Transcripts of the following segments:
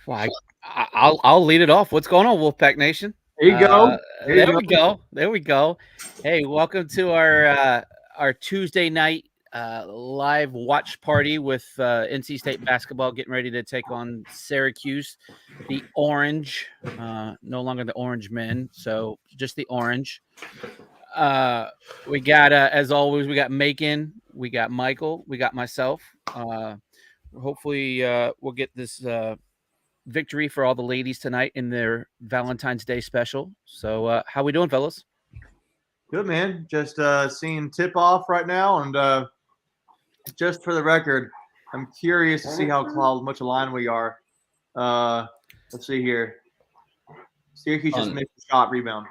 Well, I'll lead it off. What's going on, Wolfpack Nation? There you go. There we go. There we go. Hey, welcome to our Tuesday night live watch party with NC State basketball getting ready to take on Syracuse. The Orange, no longer the Orange Men, so just the Orange. We got as always, we got Macon, we got Michael, we got myself. Hopefully, we'll get this victory for all the ladies tonight in their Valentine's Day special. So how we doing, fellas? Good, man. Just seeing tip off right now, and just for the record, I'm curious to see how much aligned we are. Let's see here. Syracuse just missed a shot rebound.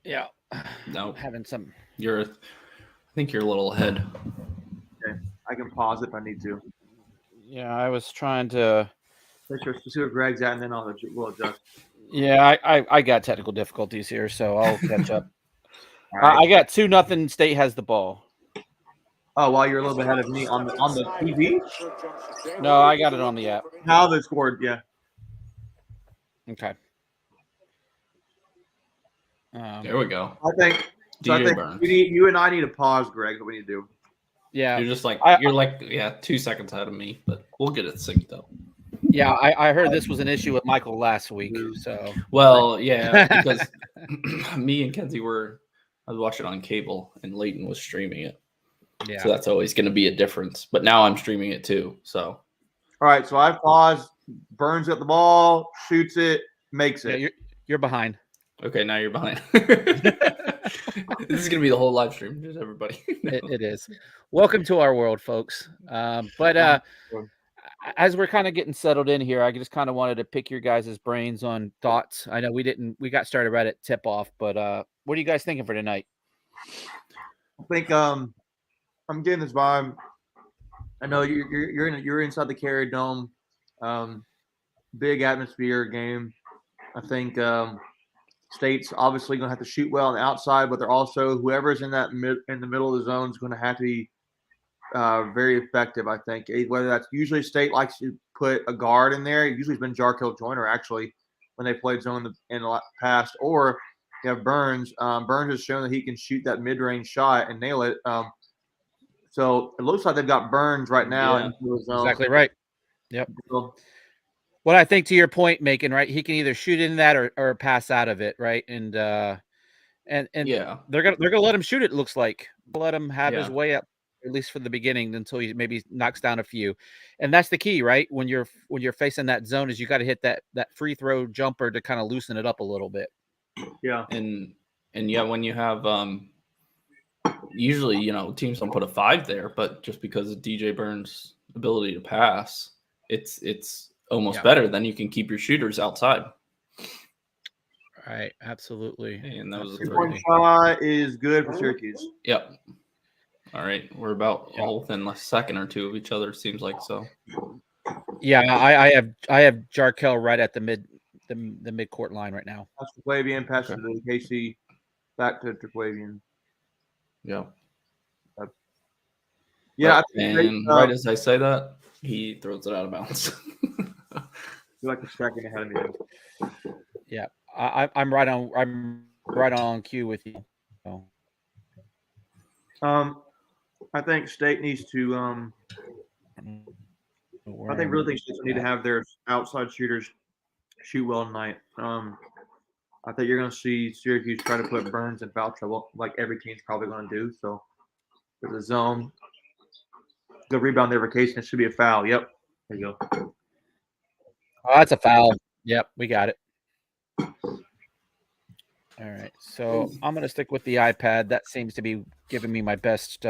Yeah. No, having some. I think you're a little ahead. Okay, I can pause if I need to. Yeah, I was trying to. Let's see where Greg's at, and then we'll adjust. Yeah, I got technical difficulties here, so I'll catch up. Right. I got 2-0. State has the ball. Oh, well, you're a little bit ahead of me on the TV. No, I got it on the app. How they scored? Yeah. Okay. There we go. I think you and I need to pause, Greg. What we need to do. Yeah, you're just like 2 seconds ahead of me, but we'll get it synced up. Yeah, I heard this was an issue with Michael last week. So because me and Kenzie I was watching on cable and Leighton was streaming it. Yeah. So that's always going to be a difference. But now I'm streaming it too. So all right, so I paused. Burns at the ball, shoots it, makes it. Yeah, you're behind. Okay, now you're behind. This is going to be the whole live stream. Just everybody. It is. Welcome to our world, folks. But as we're kind of getting settled in here, I just kind of wanted to pick your guys' brains on thoughts. I know we got started right at tip off, but what are you guys thinking for tonight? I think I'm getting this vibe. I know you're inside the Carrier Dome, big atmosphere game. I think State's obviously going to have to shoot well on the outside, but they're also whoever's in the middle of the zone is going to have to be very effective. I think whether that's usually State likes to put a guard in there. It usually has been Jarkel Joyner actually when they played zone in the past, or you have Burns. Burns has shown that he can shoot that mid-range shot and nail it. So it looks like they've got Burns right now in the zone. Exactly right. Yep. What I think to your point, Macon, right? He can either shoot in that or pass out of it, right? And yeah, they're gonna let him shoot it. It looks like let him have his way up, at least for the beginning, until he maybe knocks down a few. And that's the key, right? When you're facing that zone, is you got to hit that free throw jumper to kind of loosen it up a little bit. Yeah, and yeah, when you have usually teams don't put a 5 there, but just because of DJ Burns' ability to pass, it's almost better. Then you can keep your shooters outside. Right, absolutely. And that was a shot is good for Syracuse. Yep. All right, we're about all within a second or two of each other. It seems like so. Yeah, I have Jarkel right at the mid-court line right now. That's Triquavian, pass to the KC, back to Triquavian. Yeah. Yeah. And right as I say that, he throws it out of bounds. You're like a second ahead of me. Yeah, I'm right on cue with you. So. I think State needs to. I think States need to have their outside shooters shoot well tonight. I think you're going to see Syracuse try to put Burns in foul trouble, like every team's probably going to do. So there's a zone. Good rebound there for Casey. It should be a foul. Yep. There you go. Oh, that's a foul. Yep, we got it. All right. So I'm going to stick with the iPad. That seems to be giving me my best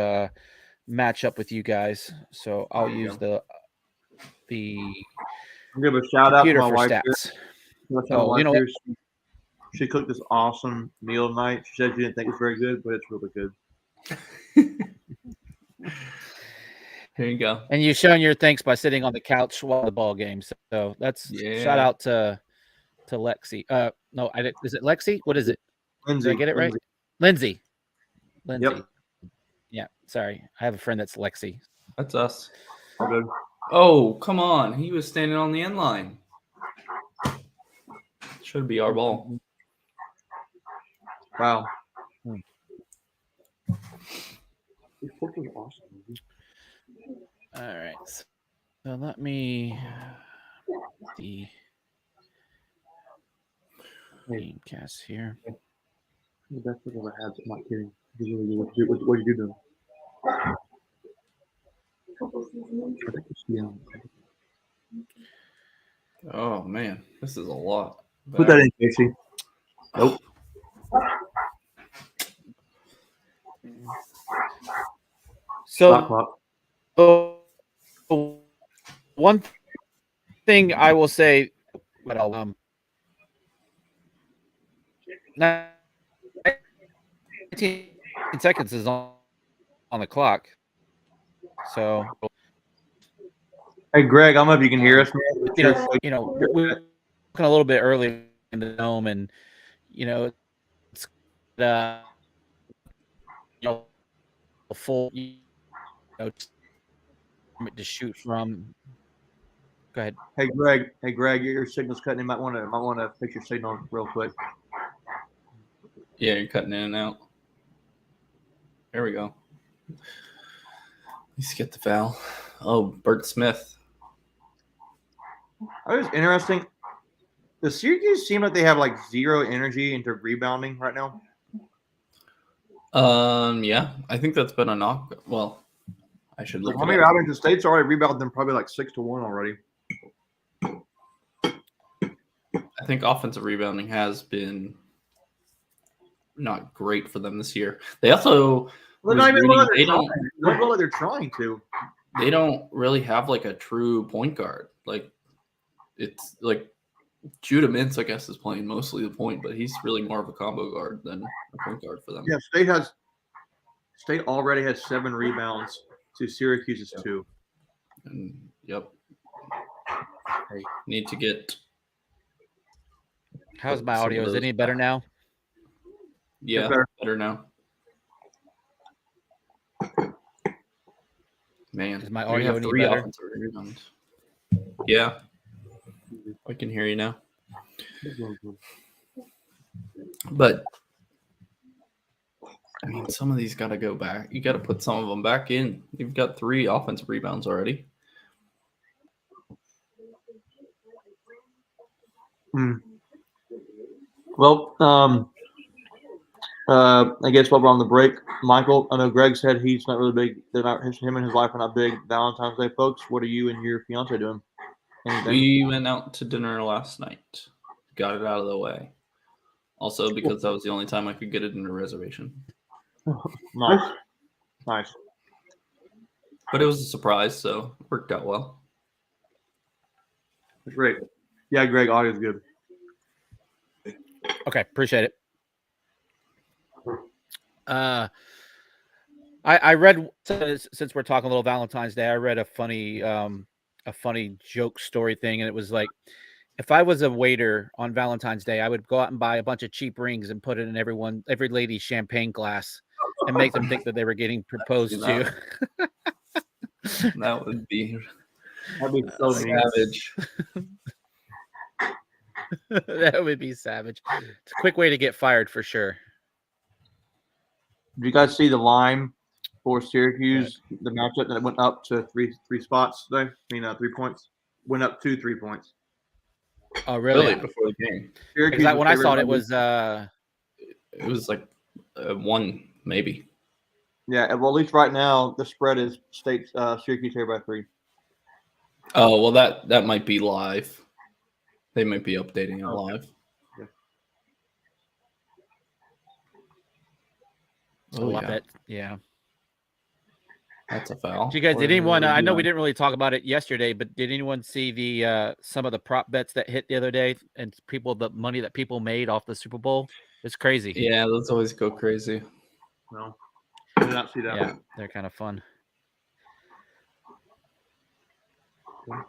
matchup with you guys. So I'll use the I'll give a shout out to my wife. She cooked this awesome meal tonight. She said she didn't think it was very good, but it's really good. Here you go. And you've shown your thanks by sitting on the couch while the ball game. So that's shout out to Lexi. No, is it Lexi? What is it? Lindsay. Did I get it right? Lindsay. Yep. Yeah. Sorry, I have a friend that's Lexi. That's us. All good. Oh, come on. He was standing on the end line. Should be our ball. Wow. All right. So let me the game cast here. The best thing I've ever had. I'm not kidding. What did you do? Oh, man. This is a lot. Put that in, Casey. Nope. So one thing I will say, but I'll 19 seconds is on the clock. So, Hey, Greg, I don't know if you can hear us, man. we're a little bit early in the dome, and it's full, to shoot from. Go ahead. Hey, Greg, your signal's cutting. You might want to fix your signal real quick. Yeah, you're cutting in and out. There we go. Let's get the foul. Oh, Bert Smith. That was interesting. The Syracuse seem like they have like zero energy into rebounding right now. Yeah, I think that's been a knock. Well, I should look. How many rebounds? The State's already rebounded them probably like 6-1 already. I think offensive rebounding has been not great for them this year. They also They're not even like they're trying to. They don't really have like a true point guard. Like it's like Judah Mintz, I guess, is playing mostly the point, but he's really more of a combo guard than a point guard for them. Yeah, State already has 7 rebounds to Syracuse's 2. And yep. Hey, need to get. How's my audio? Is it any better now? Yeah, better now. Man, is my audio any better? Yeah, I can hear you now. But I mean, some of these got to go back. You got to put some of them back in. You've got 3 offensive rebounds already. Well, I guess while we're on the break, Michael, I know Greg said he's not really big. Him and his wife are not big Valentine's Day folks. What are you and your fiance doing? Anything? We went out to dinner last night. Got it out of the way. Also, because that was the only time I could get a dinner reservation. Nice. But it was a surprise, so it worked out well. Great. Yeah, Greg, audio's good. Okay, appreciate it. I read, since we're talking a little Valentine's Day, I read a funny joke story thing, and it was like, if I was a waiter on Valentine's Day, I would go out and buy a bunch of cheap rings and put it in every lady's champagne glass and make them think that they were getting proposed to. That would be so savage. That would be savage. It's a quick way to get fired for sure. Did you guys see the line for Syracuse, the matchup that went up to three spots today? 3 points. Went up 3 points. Oh, really? Before the game. When I saw it, it was like 1 maybe. Yeah, well, at least right now the spread is Syracuse here by 3. Oh, well, that might be live. They might be updating it live. Yeah. That's a foul. Did you guys? Did anyone? I know we didn't really talk about it yesterday, but did anyone see the some of the prop bets that hit the other day and the money that people made off the Super Bowl? It's crazy. Yeah, those always go crazy. No, I did not see that. Yeah, they're kind of fun. All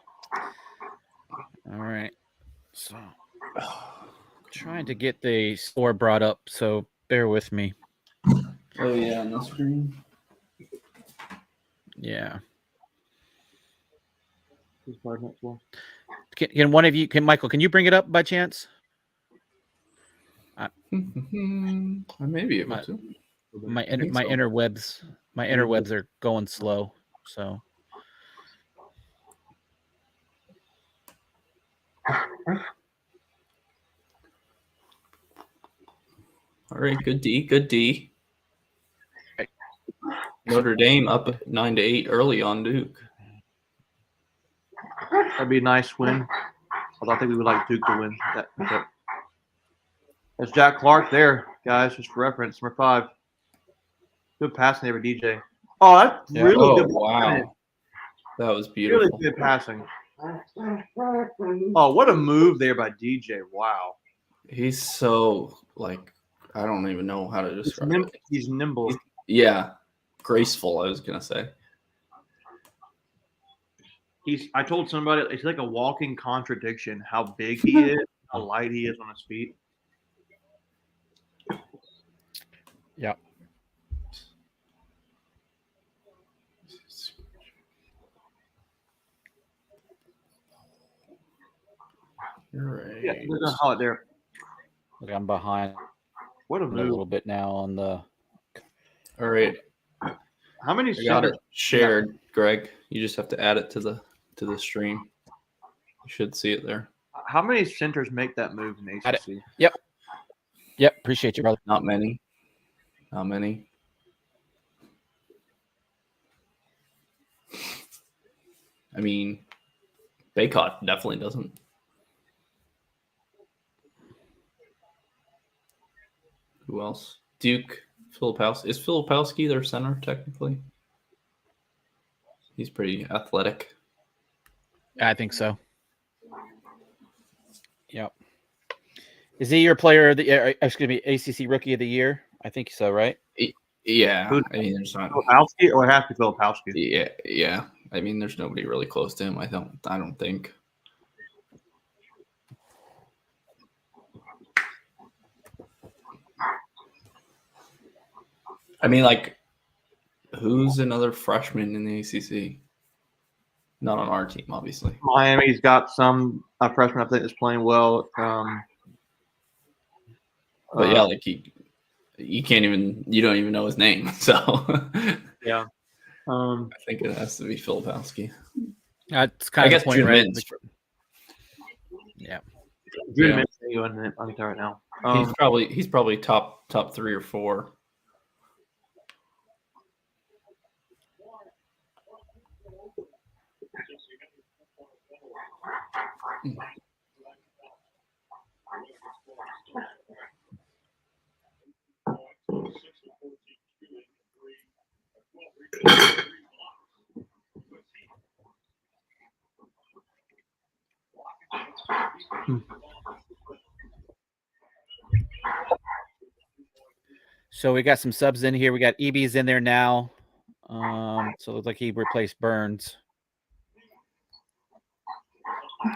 right, so trying to get the score brought up, so bear with me. Oh yeah, on the screen. Yeah. Can one of you, Michael, can you bring it up by chance? I may be able to. My interwebs are going slow, so. All right, good D. Notre Dame up 9-8 early on Duke. That'd be a nice win. Although I think we would like Duke to win that. That's Jack Clark there, guys, just for reference. Number 5. Good passing there by DJ. Oh, that's really good. Wow. That was beautiful. Really good passing. Oh, what a move there by DJ. Wow. He's so, like, I don't even know how to describe it. He's nimble. Yeah. Graceful, I was going to say. I told somebody, it's like a walking contradiction how big he is, how light he is on his feet. Yeah. Right. Yeah, there's a hot there. Look, I'm behind What a a move. little bit now on the. All right. How many I got it centers? shared, Greg. You just have to add it to the stream. You should see it there. How many centers make that move in the ACC? Yep. Appreciate you, brother. Not many. I mean, Baycott definitely doesn't. Who else? Duke, Filipowski. Is Filipowski their center, technically? He's pretty athletic. I think so. Yep. Is he your player of the? Excuse me, ACC Rookie of the Year? I think so, right? Yeah. I mean, there's not. Filipowski or have to Filipowski? Yeah. I mean, there's nobody really close to him. I don't think. I mean, like, who's another freshman in the ACC? Not on our team, obviously. Miami's got some freshman I think that's playing well. But yeah, like you don't even know his name. So yeah. I think it has to be Filipowski. That's kind of the point, Judah right? Mintz. Judah Yeah. Mintz on guitar right now. He's probably top 3 or 4. So we got some subs in here. We got EB's in there now. So it looks like he replaced Burns.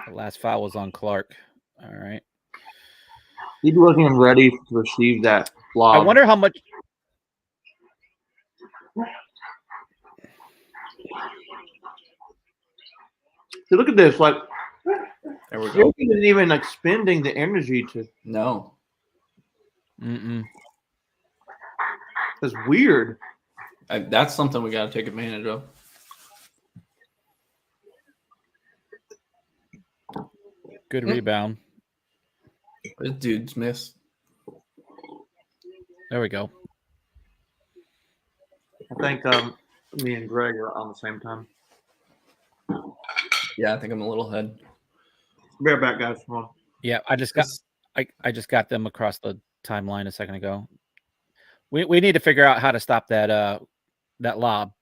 The last foul was on Clark. All right. He's looking ready to receive that lob. I wonder how much. See, look at this. Like, There we go. he isn't even expending the energy to. No. It's weird. That's something we got to take advantage of. Good rebound. This dude's missed. There we go. I think me and Greg are on the same time. Yeah, I think I'm a little ahead. Be right back, guys. Come on. Yeah, I just got them across the timeline a second ago. We need to figure out how to stop that lob.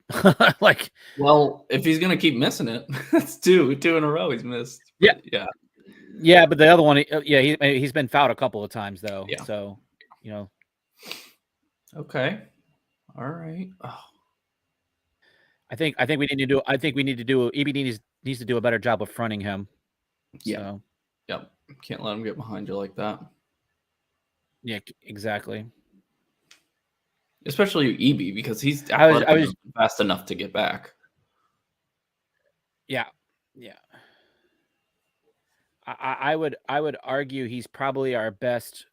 Like, well, if he's gonna keep missing it, that's two in a row he's missed. Yeah, but the other one, he's been fouled a couple of times though. Yeah. So, Okay. All right. Oh. I think we need to do. EBD needs to do a better job of fronting him. Yeah. So, Yep. Can't let him get behind you like that. yeah, exactly. Especially EB because he's I was fast enough to get back. Yeah. Yeah. I would argue he's probably our best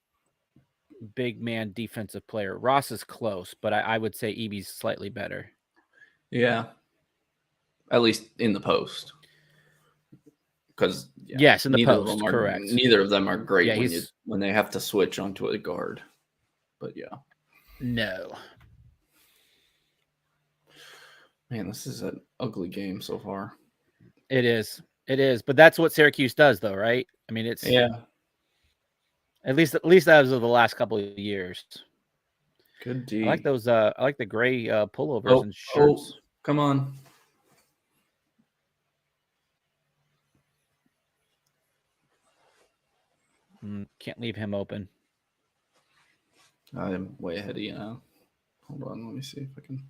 big man defensive player. Ross is close, but I would say Eby's slightly better. Yeah. At least in the post. Because yes, in the post, correct. Neither of them are great Yeah, when they have to switch onto a guard. But yeah. No. Man, this is an ugly game so far. It is. It is. But that's what Syracuse does, though, right? I mean, it's At least as of the last couple of years. Good D. I like those. I like the gray pullovers and shirts. Oh, come on. Can't leave him open. I am way ahead of you now. Hold on, let me see if I can.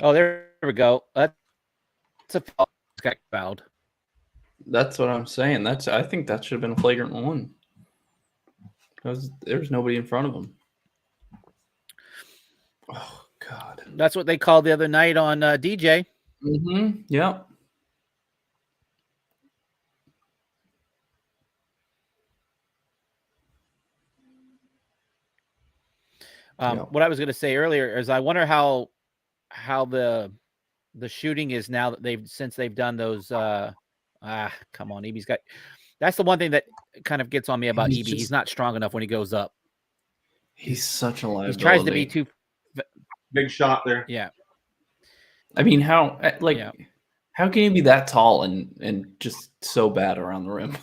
Oh, there we go. That's a foul. Got fouled. That's what I'm saying. I think that should have been a flagrant one. Because there's nobody in front of him. Oh God. That's what they called the other night on DJ. Mm-hmm. Yeah. What I was going to say earlier is I wonder how the shooting is now that they've done those. Come on, Eby's got. That's the one thing that kind of gets on me about Eby. He's not strong enough when he goes up. He's such a liability. He tries to be too big shot there. Yeah. I mean, how can he be that tall and just so bad around the rim?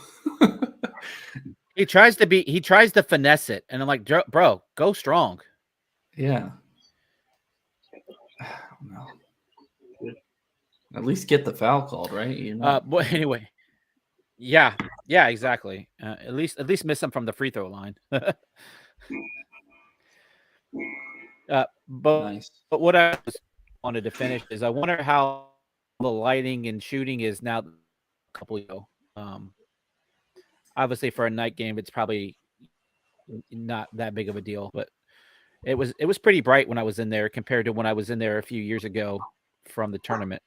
He tries to finesse it, and I'm like, bro, go strong. Yeah. No. At least get the foul called, right? You know? But anyway, yeah, exactly. At least miss them from the free throw line. But nice. But what I wanted to finish is I wonder how the lighting and shooting is now. A couple ago, obviously for a night game, it's probably not that big of a deal, but it was pretty bright when I was in there compared to when I was in there a few years ago from the tournament.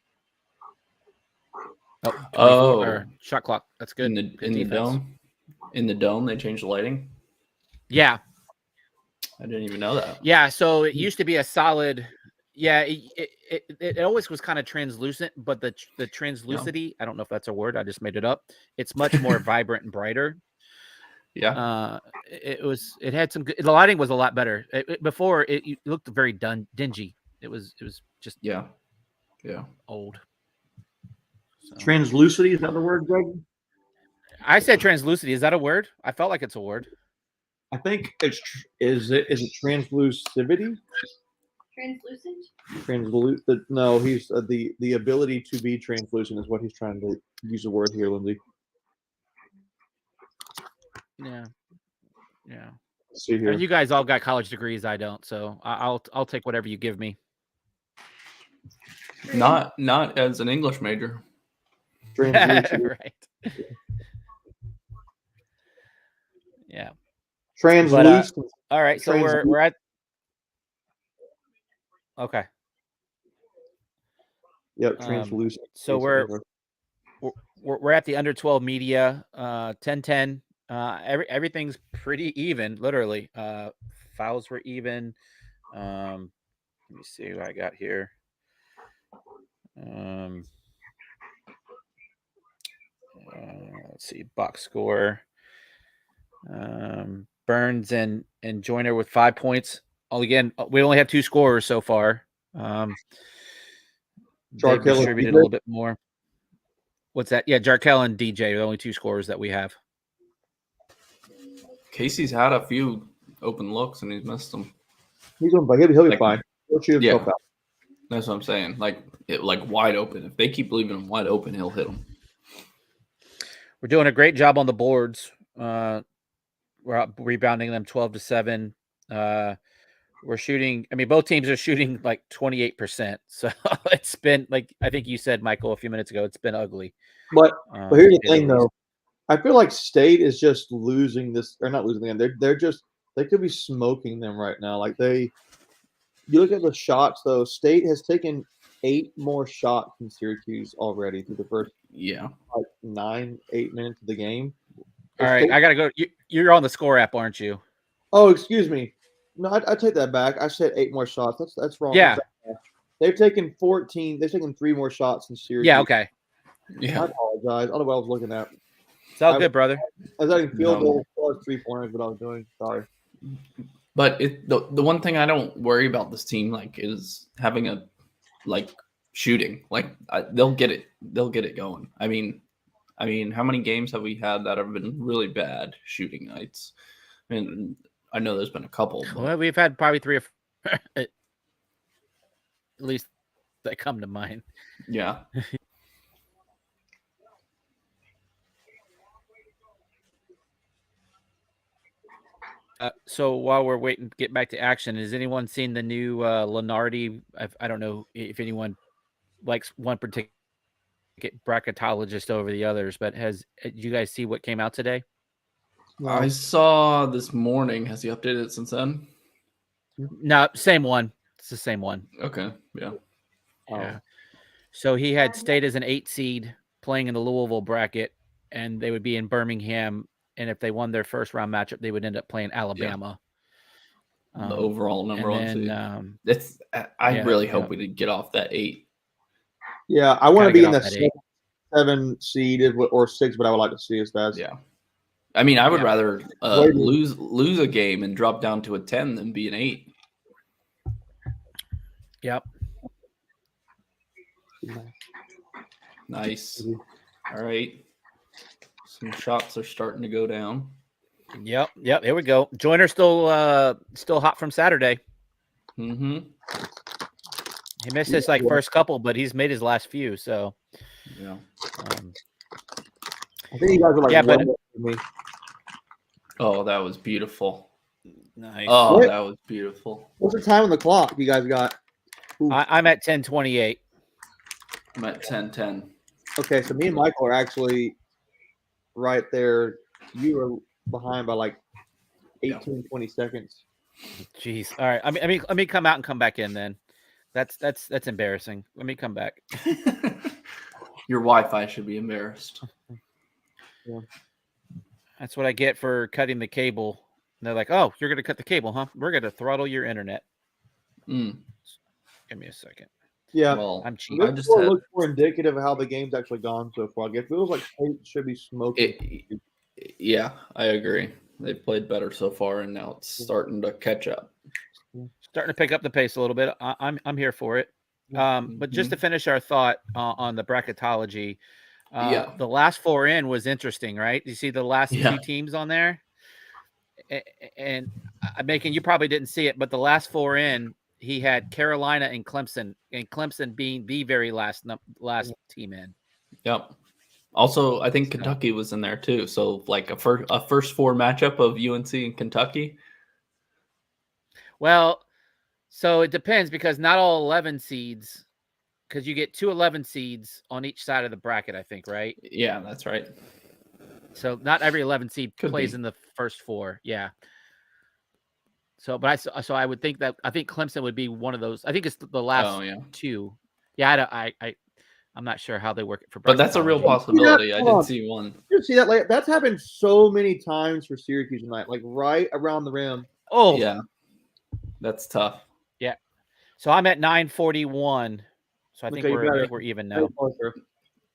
Shot clock. That's good. In the dome. In the dome, they changed the lighting. Yeah, I didn't even know that. Yeah, so it used to be a solid. Yeah, it always was kind of translucent, but the translucity, I don't know if that's a word. I just made it up. It's much more vibrant and brighter. Yeah. It had some good. The lighting was a lot better. Before it looked very dingy. It was just old. So. Translucity, is that the word, Greg? I said translucity. Is that a word? I felt like it's a word. I think is it translusivity? Translucent? No, he's the ability to be translucent is what he's trying to use the word here, Lindsay. Yeah. Let's see here. And you guys all got college degrees. I don't, so I'll take whatever you give me. Not as an English major. Right. Yeah. Translucent. But, all right, so we're at. Okay. Yep, translucent. So we're at the under 12 media 10-10. Everything's pretty even, literally. Fouls were even. Let me see what I got here. Let's see, box score. Burns and Joyner with 5 points. Again, we only have 2 scorers so far. They've distributed a little bit more. What's that? Yeah, Jarkel and DJ are the only 2 scorers that we have. Casey's had a few open looks and he's missed them. He'll be fine. He'll shoot himself out. That's what I'm saying. Like wide open. If they keep leaving him wide open, he'll hit them. We're doing a great job on the boards. We're out rebounding them 12-7. We're shooting. I mean, both teams are shooting like 28%. So it's been like I think you said, Michael, a few minutes ago. It's been ugly. But here's the thing, though. I feel like State is just losing this, or not losing the game. They could be smoking them right now. Like they you look at the shots though. State has taken 8 more shots than Syracuse already through the first Yeah. like 8 minutes of the game. All right, I gotta go. You're on the score app, aren't you? Oh, excuse me. No, I take that back. I said 8 more shots. That's wrong. Yeah. They've taken 14. They've taken 3 more shots than Syracuse. Yeah. Okay. Yeah. I apologize. I don't know what I was looking at. It's all good, brother. I was adding field goal plus 3-pointers. What I was doing. Sorry. But the one thing I don't worry about this team like is having a shooting. Like they'll get it. They'll get it going. I mean, how many games have we had that have been really bad shooting nights? I mean, I know there's been a couple. But... Well, we've had probably 3 or 4, at least that come to mind. Yeah. So while we're waiting to get back to action, has anyone seen the new Lenardi? I don't know if anyone likes one particular bracketologist over the others, but did you guys see what came out today? I saw this morning. Has he updated it since then? No, same one. It's the same one. Okay. Yeah. Yeah. So he had State as an 8 seed playing in the Louisville bracket, and they would be in Birmingham. And if they won their first round matchup, they would end up playing Alabama. Yeah. The overall number one seed. I really hope we did get off that 8. Yeah, I want to be in the 7 seed or 6, but I would like to see us best. Yeah. I mean, I would rather lose a game and drop down to a 10 than be an 8. Yep. Nice. All right. Some shots are starting to go down. Yep. Here we go. Joyner's still hot from Saturday. Mm-hmm. He missed his first couple, but he's made his last few. So yeah. I think you guys are me. Oh, that was beautiful. Nice. Oh, that was beautiful. What's the time on the clock you guys got? I'm at 10:28. I'm at 10:10. Okay, so me and Michael are actually right there. You were behind by 18, 20 seconds. Jeez. All right. I mean, let me come out and come back in then. That's embarrassing. Let me come back. Your Wi-Fi should be embarrassed. Yeah. That's what I get for cutting the cable. And they're like, "Oh, you're going to cut the cable, huh? We're going to throttle your internet." Mm. Give me a second. Yeah, well, I'm cheap. This looks more indicative of how the game's actually gone so far. It feels like State should be smoking. Yeah, I agree. They've played better so far, and now it's starting to catch up. Starting to pick up the pace a little bit. I'm here for it. But just to finish our thought on the bracketology, the last 4 in was interesting, right? You see the last 2 teams on there, and I'm making, you probably didn't see it, but the last 4 in, he had Carolina and Clemson being the very last team in. Yep. Also, I think Kentucky was in there too. So a first 4 matchup of UNC and Kentucky. Well, so it depends because not all 11 seeds, because you get 2 11 seeds on each side of the bracket, I think, right? Yeah, that's right. So not every 11 seed plays in the first 4. Yeah. So, but I would think I think Clemson would be one of those. I think it's the last 2. Yeah, I'm not sure how they work it for. But that's a real possibility. I did see one. You see that? That's happened so many times for Syracuse tonight, right around the rim. Oh, yeah, that's tough. Yeah. So I'm at 9:41. So I think we're even now.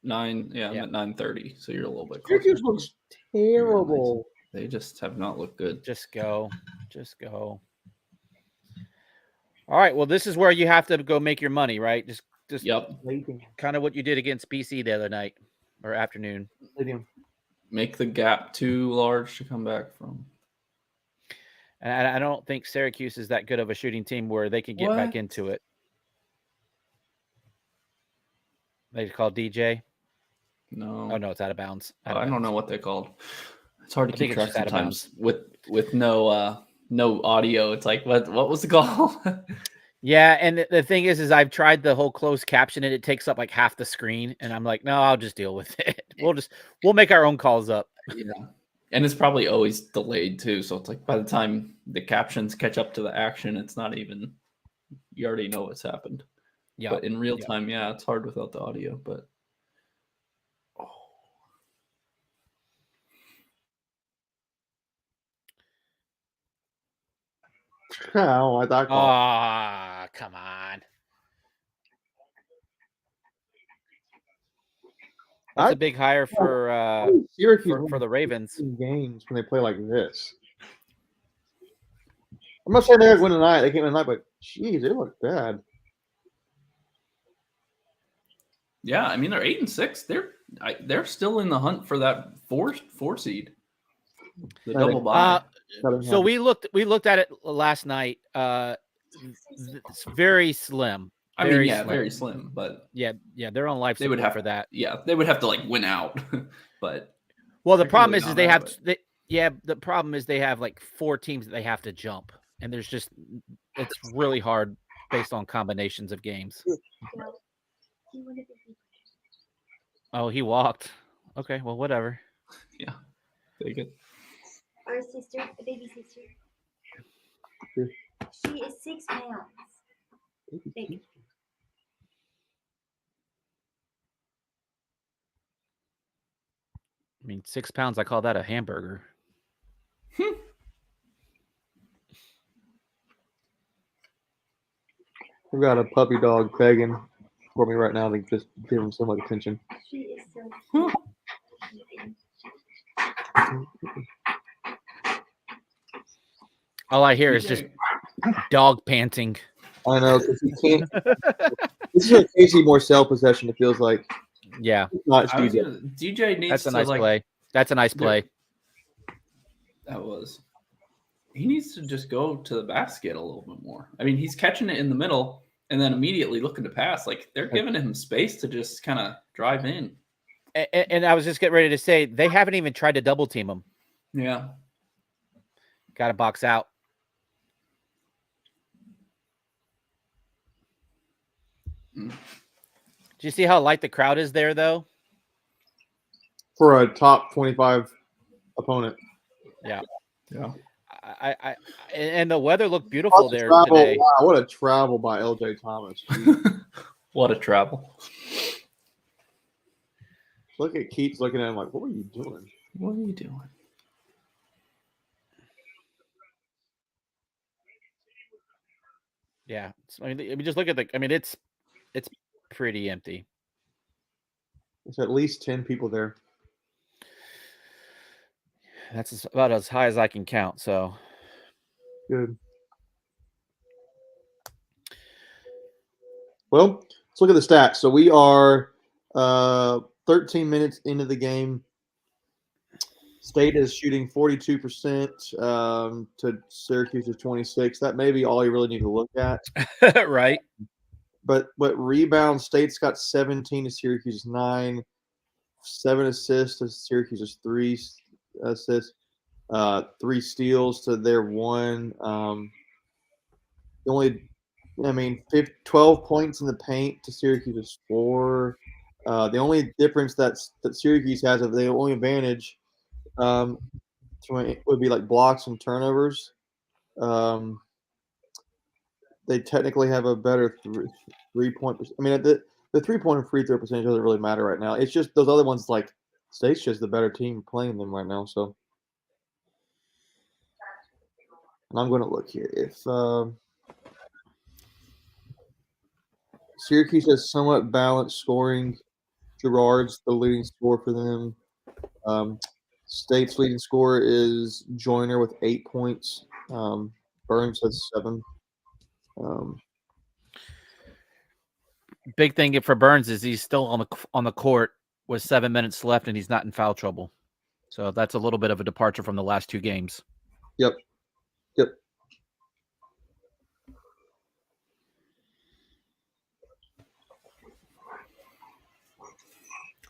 9. Yeah, I'm at 9:30. So you're a little bit closer. Syracuse looks terrible. They just have not looked good. Just go. All right. Well, this is where you have to go make your money, right? Just kind of what you did against BC the other night or afternoon. Make the gap too large to come back from. And I don't think Syracuse is that good of a shooting team where they can get back into it. They call DJ? No. Oh, no, it's out of bounds. I don't know what they called. It's hard to keep track sometimes with no audio. It's like, what was the call? Yeah, and the thing is I've tried the whole closed caption and it takes up half the screen, and I'm like, no, I'll just deal with it. We'll make our own calls up. Yeah, and it's probably always delayed too. So it's like by the time the captions catch up to the action, it's not even you already know what's happened. Yeah. But in real time, yeah, it's hard without the audio. But I don't like that call. Ah, come on. That's a big hire for Syracuse for the Ravens. games when they play like this. I'm not saying they win tonight. They can't win tonight, but geez, they look bad. yeah, I mean they're 8-6. They're still in the hunt for that four seed. The double bye. So we looked at it last night. It's very slim. Very slim. But yeah, they're on life support for that. Yeah, they would have to like win out. But well, the problem is they have the problem is they have like 4 teams that they have to jump, and it's really hard based on combinations of games. Oh, he walked. Okay, well, whatever. Yeah, take it. Our sister, a baby sister. She is 6 pounds. Big. I mean, 6 pounds, I call that a hamburger. We've got a puppy dog begging for me right now to just give him so much attention. She is so All I hear is just dog panting. I know, because he can't. This is a Casey Morcell possession, it feels like. Yeah. Not DJ needs That's a nice play. That's a nice play. That was. He needs to just go to the basket a little bit more. I mean, he's catching it in the middle and then immediately looking to pass. Like, they're giving him space to just kind of drive in. And I was just getting ready to say, they haven't even tried to double team him. Yeah. Got to box out. Do you see how light the crowd is there, though? For a top 25 opponent. Yeah. Yeah. And the weather looked beautiful there today. Wow, what a travel by LJ Thomas. What a travel. Look at Keats looking at him like, what are you doing? What are you doing? Yeah. I mean, just look at it's pretty empty. There's at least 10 people there. That's about as high as I can count. So good. Well, let's look at the stats. So we are 13 minutes into the game. State is shooting 42% to Syracuse's 26%. That may be all you really need to look at. Right. But rebounds, State's got 17 to Syracuse's 9, 7 assists to Syracuse's 3 assists, 3 steals to their 1. The only, 12 points in the paint to Syracuse's 4. The only difference that Syracuse has, of the only advantage, would be like blocks and turnovers. They technically have a better 3-point. I mean, the 3-point free throw percentage doesn't really matter right now. It's just those other ones, like State's just the better team playing them right now. So, and I'm going to look here. If Syracuse has somewhat balanced scoring, Girard's the leading scorer for them. State's leading scorer is Joyner with 8 points. Burns has 7. Big thing for Burns is he's still on the court with 7 minutes left, and he's not in foul trouble. So that's a little bit of a departure from the last 2 games. Yep.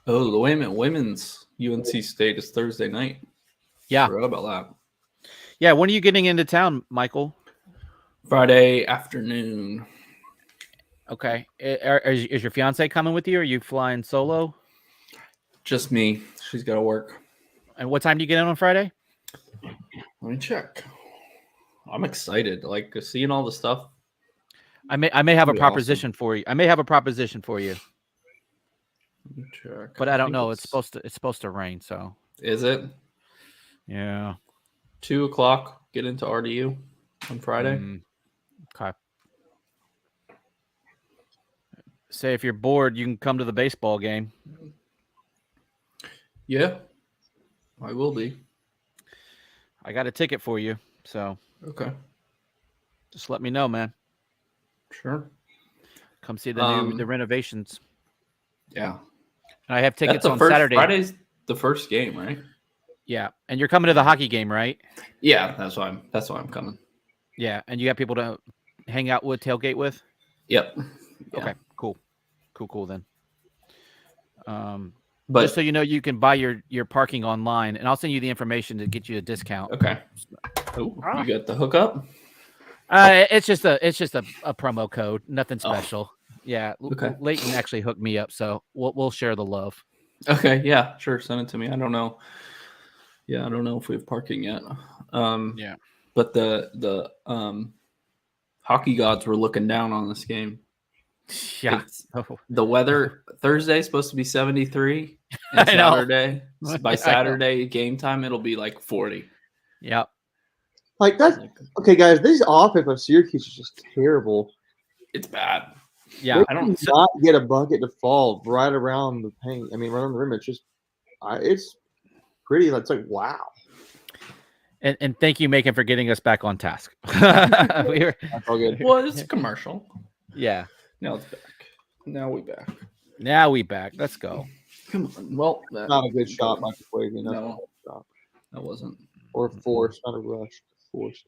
Oh, the women's UNC State is Thursday night. Yeah. I forgot about that. Yeah, when are you getting into town, Michael? Friday afternoon. Okay. Is your fiance coming with you, or are you flying solo? Just me. She's got to work. And what time do you get in on Friday? Let me check. I'm excited. Like, seeing all the stuff. I may have a That'd be proposition for you. I may have a proposition for you, Let me check. but I don't think know. It's supposed to rain, so Is it yeah. 2:00? Get into RDU on Friday. Okay. Say if you're bored, you can come to the baseball game. Yeah, I will be. I got a ticket for you, so Okay, just let me know, man. sure. Come see the renovations. Yeah, And I have tickets that's the on first Saturday. Friday's the first game, right? Yeah, and you're coming to the hockey game, right? Yeah, that's why I'm coming. Yeah, and you got people to hang out with, tailgate with. Yep. Yeah. Okay, cool then. But just so you know, you can buy your parking online, and I'll send you the information to get you a discount. okay. Oh, you got the hookup? It's just a promo code, nothing Oh. special. Yeah, Okay. Leighton actually hooked me up, so we'll share the love. Okay, yeah, sure. Send it to me. I don't know. Yeah, I don't know if we have parking yet. Yeah. But the hockey gods were looking down on this game. Yeah. The weather Thursday is supposed to be 73, and I know. Saturday by Saturday game time it'll be like 40. Yeah. Like that's okay, guys. This offense of Syracuse is just terrible. It's bad. Yeah. They I don't- not get a bucket to fall right around the paint. I mean, right on the rim. It's just, it's pretty. It's like wow. And thank you, Macon, for getting us back on task. That's all good. Well, it's a commercial. Yeah. Now it's back. Now we back. Now we back. Let's go. Come on. Well, that, Not a good shot by Quavian. No. That wasn't. Or force, not a rush. Force.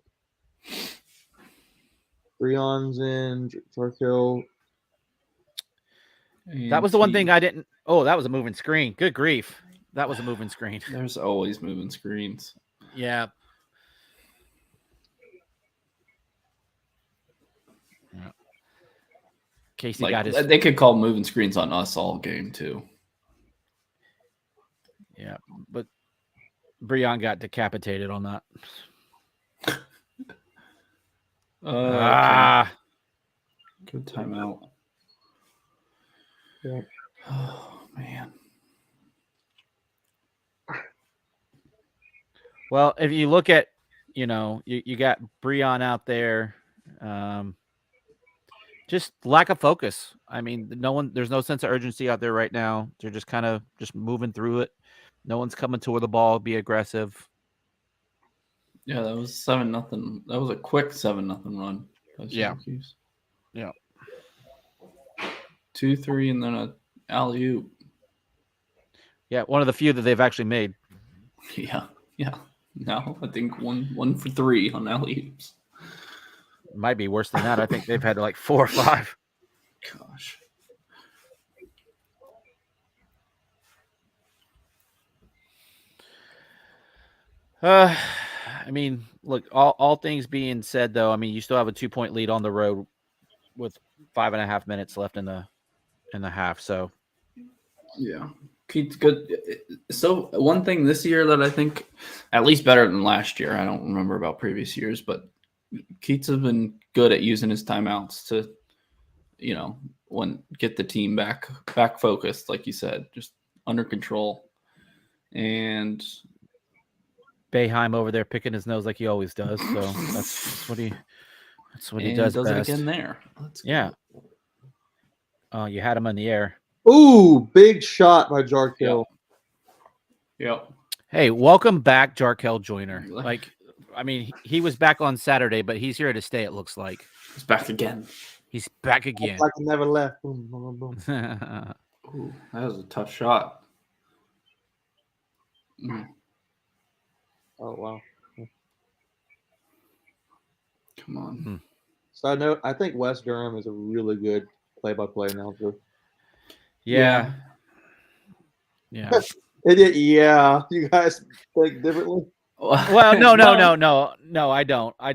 Breon's in. Jarkill. That was the one thing I didn't. Oh, that was a moving screen. Good grief. That was a moving screen. There's always moving screens. Yeah. Casey got his. They could call moving screens on us all game too. Yeah, but Breon got decapitated on that. Okay. Good timeout. Yeah. Oh man. Well, if you look at, you got Breon out there, just lack of focus. I mean, there's no sense of urgency out there right now. They're just kind of just moving through it. No one's coming toward the ball, be aggressive. Yeah, that was 7-0. That was a quick 7-0 run by Syracuse. Yeah. 2-3 and then a alley-oop. Yeah, one of the few that they've actually made. Yeah. Now I think one for 3 on alley-oops. Might be worse than that. I think they've had like 4 or 5. Gosh. I mean, look, all things being said, though, I mean, you still have a 2-point lead on the road with 5.5 minutes left in the half. So, yeah, Keith's good. So one thing this year that I think at least better than last year. I don't remember about previous years, but Keats has been good at using his timeouts to, get the team back focused, like you said, just under control. And Boeheim over there picking his nose like he always does. So that's what he does. Does best. it again there. Yeah. Oh, you had him in the air. Ooh, big shot by Jarkill. Yep. Hey, welcome back, Jarkel Joyner. Like, I mean, he was back on Saturday, but he's here to stay, it looks like. He's back again. He's back again. Like he never left. Boom, boom, boom. Ooh, that was a tough shot. Oh, wow. Come on. Side note, I think Wes Durham is a really good play-by-play announcer. Yeah. Yeah, you guys think differently? Well, no, I don't.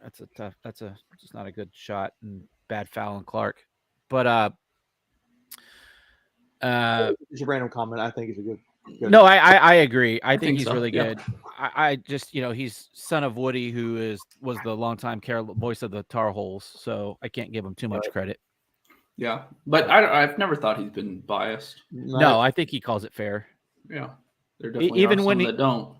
That's just not a good shot and bad foul on Clark. But it's a random comment. I think he's a good good. No, I agree. I think think he's so, really yeah. good. I just he's son of Woody, who was the longtime voice of the Tar Heels, so I can't give him too much credit. Yeah, but I've never thought he's been biased. No, I think he calls it fair. Yeah, there definitely Even are when some he- that don't.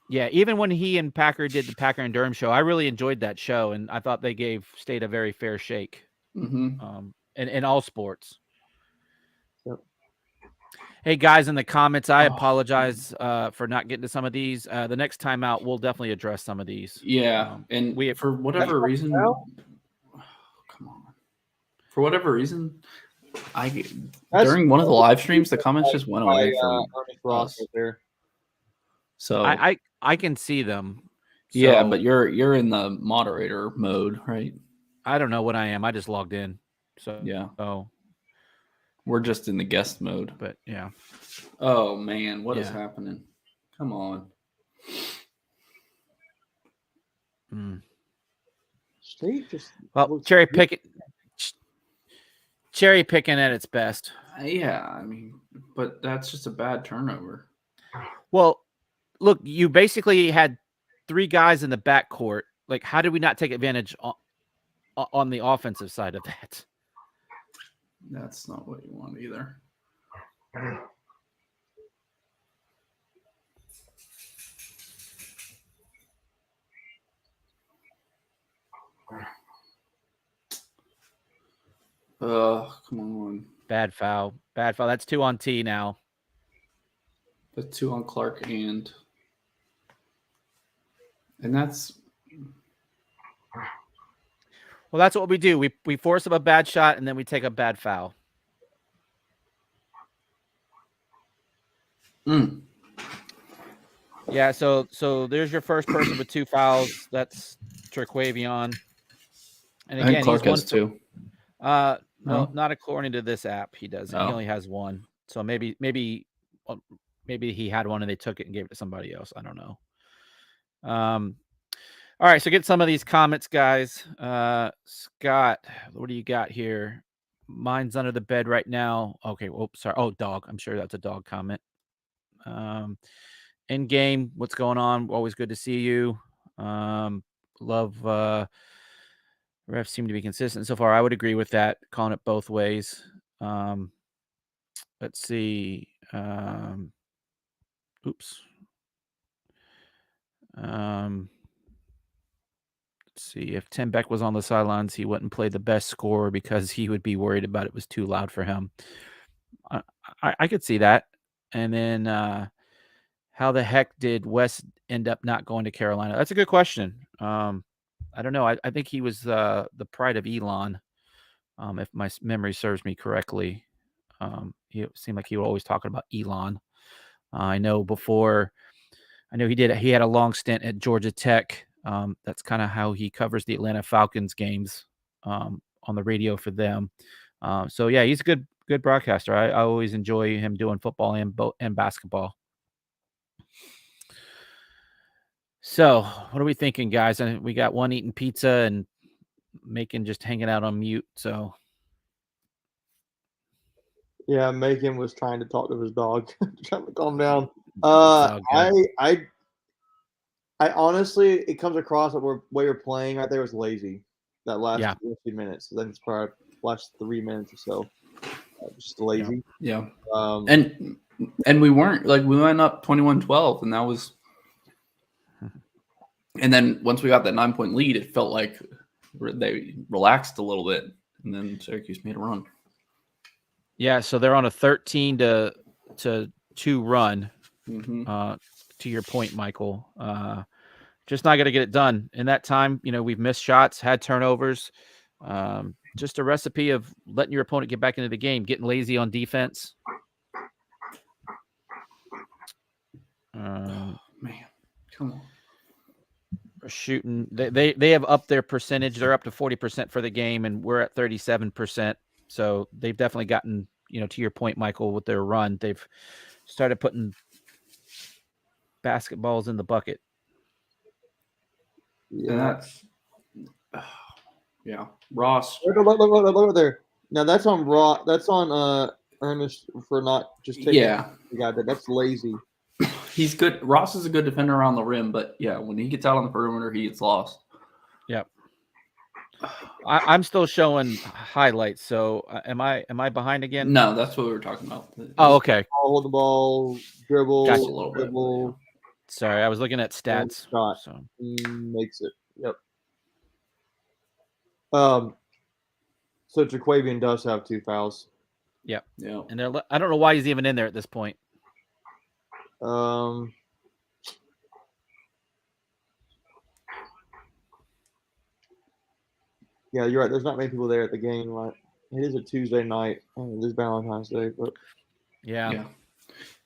Yeah, even when he and Packer did the Packer and Durham show, I really enjoyed that show, and I thought they gave State a very fair shake. Mm-hmm. In all sports. Yep. Hey guys, in the comments, I Oh. apologize for not getting to some of these. The next time out, we'll definitely address some of these. Yeah, and we for whatever reason, come on. For whatever reason, during one of the live streams, the comments just went away from Ross us. right there. So I can see them. Yeah, So but you're in the moderator mode, right? I don't know what I am. I just logged in. So Yeah. Oh, We're just in the guest mode. but yeah. Oh man, what is Yeah. happening? Come on. State just cherry picking at its best. Yeah, I mean, but that's just a bad turnover. Well, look, you basically had 3 guys in the backcourt. Like, how did we not take advantage on the offensive side of that? That's not what you want either. Come on. Bad foul. That's 2 on T now. That's 2 on Clark and that's. Well, that's what we do. We force up a bad shot and then we take a bad foul. Yeah, so there's your first person with 2 fouls. That's Turquavion. And again, I think Clark has 2. No, not according to this app. He doesn't. Oh. He only has 1. So maybe he had one and they took it and gave it to somebody else. I don't know. All right, so get some of these comments, guys. Scott, what do you got here? Mine's under the bed right now. Okay, sorry. Oh, dog. I'm sure that's a dog comment. In game, what's going on? Always good to see you. Love refs seem to be consistent so far. I would agree with that. Calling it both ways. Let's see. Oops. Let's see. If Tim Beck was on the sidelines, he wouldn't play the best scorer because he would be worried about it was too loud for him. I could see that. And then how the heck did West end up not going to Carolina? That's a good question. I don't know. I think he was the pride of Elon, if my memory serves me correctly. He seemed like he was always talking about Elon. I know he had a long stint at Georgia Tech. That's kind of how he covers the Atlanta Falcons games on the radio for them. So yeah, he's a good broadcaster. I always enjoy him doing football and basketball. So what are we thinking, guys? We got one eating pizza and Macon just hanging out on mute. So yeah, Macon was trying to talk to his dog, trying to calm down. I honestly, it comes across that way you're playing right there was lazy. That last few minutes. I think it's probably last 3 minutes or so. Just lazy. Yeah. And we weren't we went up 21-12, and that was. And then once we got that 9-point lead, it felt like they relaxed a little bit, and then Syracuse made a run. Yeah, so they're on a 13-2 run. Mm-hmm. To your point, Michael, just not going to get it done in that time. We've missed shots, had turnovers. Just a recipe of letting your opponent get back into the game, getting lazy on defense. Man, come on. Shooting, they have upped their percentage. They're up to 40% for the game, and we're at 37%. So they've definitely gotten, to your point, Michael, with their run, they've started putting basketballs in the bucket. Yeah. Yeah. Ross. Look there. Now that's on Raw. That's on Ernest for not just taking. Yeah, The guy that's lazy. he's good. Ross is a good defender around the rim, but yeah, when he gets out on the perimeter, he gets lost. Yep. I'm still showing highlights. So am I behind again? No, that's what we were talking about. Oh, okay. Hold the ball, dribble, Gotcha. A little bit. dribble, Sorry, I was looking at stats. shot. So Makes it. Yep. So Jaquavian does have 2 fouls. Yeah. and I don't know why he's even in there at this point. Yeah, you're right. There's not many people there at the game. Right? It is a Tuesday night. It is Valentine's Day, but Yeah.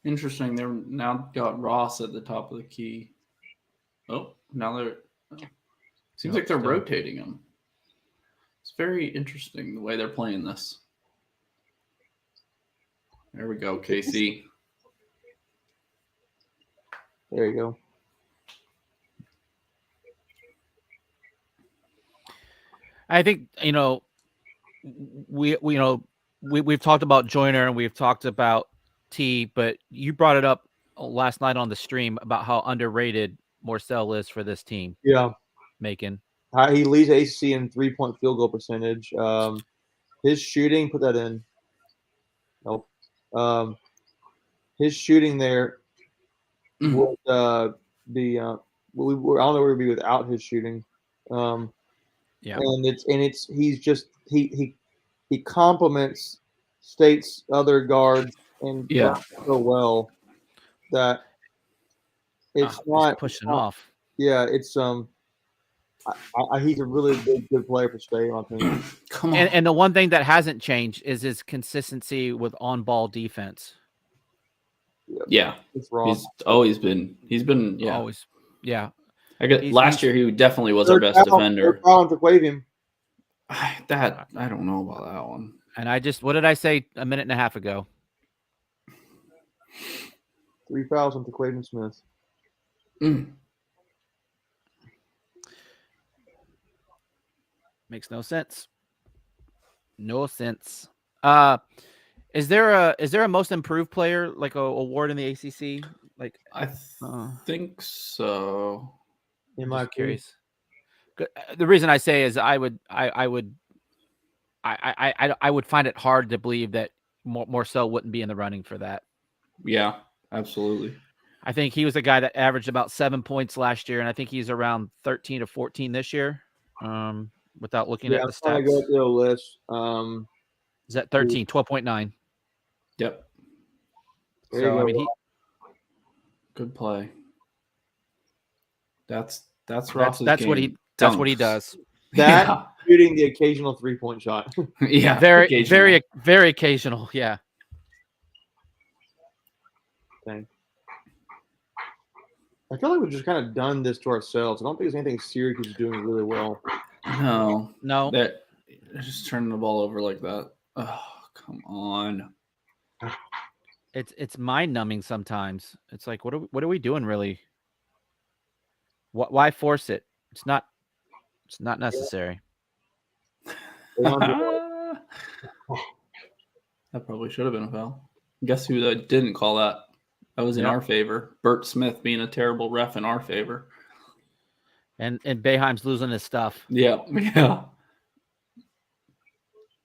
Interesting. They're now got Ross at the top of the key. Oh, now they're. Seems like they're rotating him. It's very interesting the way they're playing this. There we go, KC. there you go. I think we've talked about Joyner and we've talked about T, but you brought it up last night on the stream about how underrated Morcell is for this team. Yeah, Macon. he leads ACC in 3-point field goal percentage. His shooting, put that in. Nope. His shooting there would be. I don't know where we'd be without his shooting. Yeah. And he's just he complements State's other guards and so well that it's not pushing off. Yeah, it's he's a really good player for State, I think. Come on. And the one thing that hasn't changed is his consistency with on-ball defense. Yeah, it's wrong. He's always been. He's been. Yeah, always. Yeah. Last year he definitely was our best defender. That I don't know about that one. And what did I say a minute and a half ago? 3 fouls on Jaquavian Smith. Makes no sense. No sense. Is there a most improved player, like a award in the ACC? Like I think so. In my curious. The reason I say is I would find it hard to believe that Morcell wouldn't be in the running for that. Yeah, absolutely. I think he was a guy that averaged about 7 points last year, and I think he's around 13 to 14 this year. Without looking at the stats. I'm trying to go through the list. Is that 13, 12.9? Yep. So I mean, good play. That's Ross's game. That's what he does. Shooting the occasional 3-point shot. Yeah, very occasional. Yeah. Okay. I feel like we've just kind of done this to ourselves. I don't think there's anything Syracuse is doing really well. No. That just turning the ball over like that. Oh, come on. It's mind numbing sometimes. It's like, what are we doing really? Why force it? It's not necessary. That probably should have been a foul. Guess who didn't call that? That was in our favor. Bert Smith being a terrible ref in our favor. And Boeheim's losing his stuff. Yeah.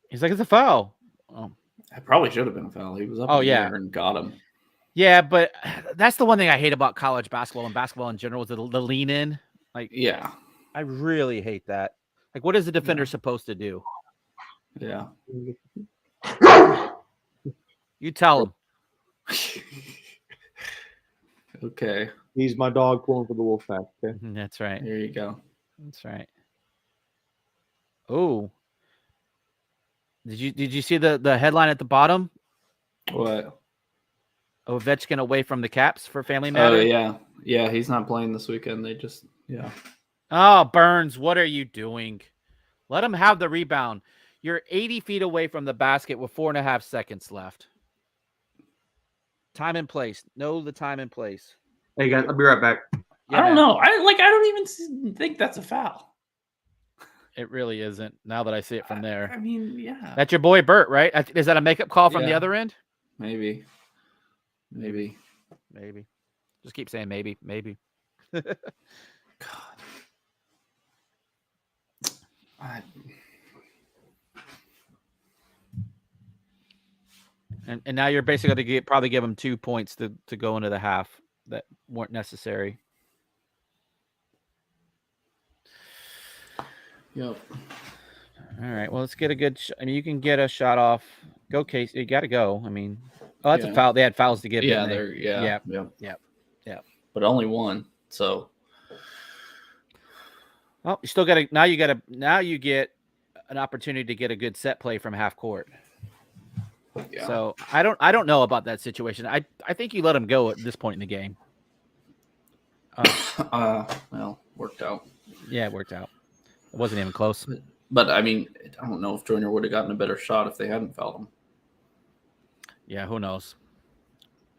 He's like, it's a foul. Oh. That probably should have been a foul. He was up in the air and got him. Yeah, but that's the one thing I hate about college basketball and basketball in general is the lean in. Like, yeah, I really hate that. Like, what is the defender supposed to do? Yeah. You tell him. Okay. He's my dog pulling for the Wolfpack. Okay. That's right. There you go. That's right. Oh. Did you see the headline at the bottom? What? Ovechkin away from the Caps for family matter? Oh, yeah. Yeah, he's not playing this weekend. They just, Oh, Burns, what are you doing? Let him have the rebound. You're 80 feet away from the basket with 4.5 seconds left. Time and place. Know the time and place. Hey, guys, I'll be right back. I don't know. I don't even think that's a foul. It really isn't. Now that I see it from there, I mean, yeah, that's your boy Bert, right? Is that a makeup call from the Yeah. other end? maybe. Maybe. Just keep saying maybe. God. I, And now you're basically going to probably give them 2 points to go into the half that weren't necessary. yep. All right. Well, let's get a good. I mean, you can get a shot off. Go, Case. You got to go. I mean, oh, that's a Yeah. foul. They had fouls to give. Yeah, didn't they? they're yeah. Yep. But only one. So Well, you still got to. Now you get an opportunity to get a good set play from half court. yeah. So I don't know about that situation. I think you let them go at this point in the game. Well, worked out. Yeah, it worked out. It wasn't even close. But I mean, I don't know if Joyner would have gotten a better shot if they hadn't fouled him. Yeah, who knows?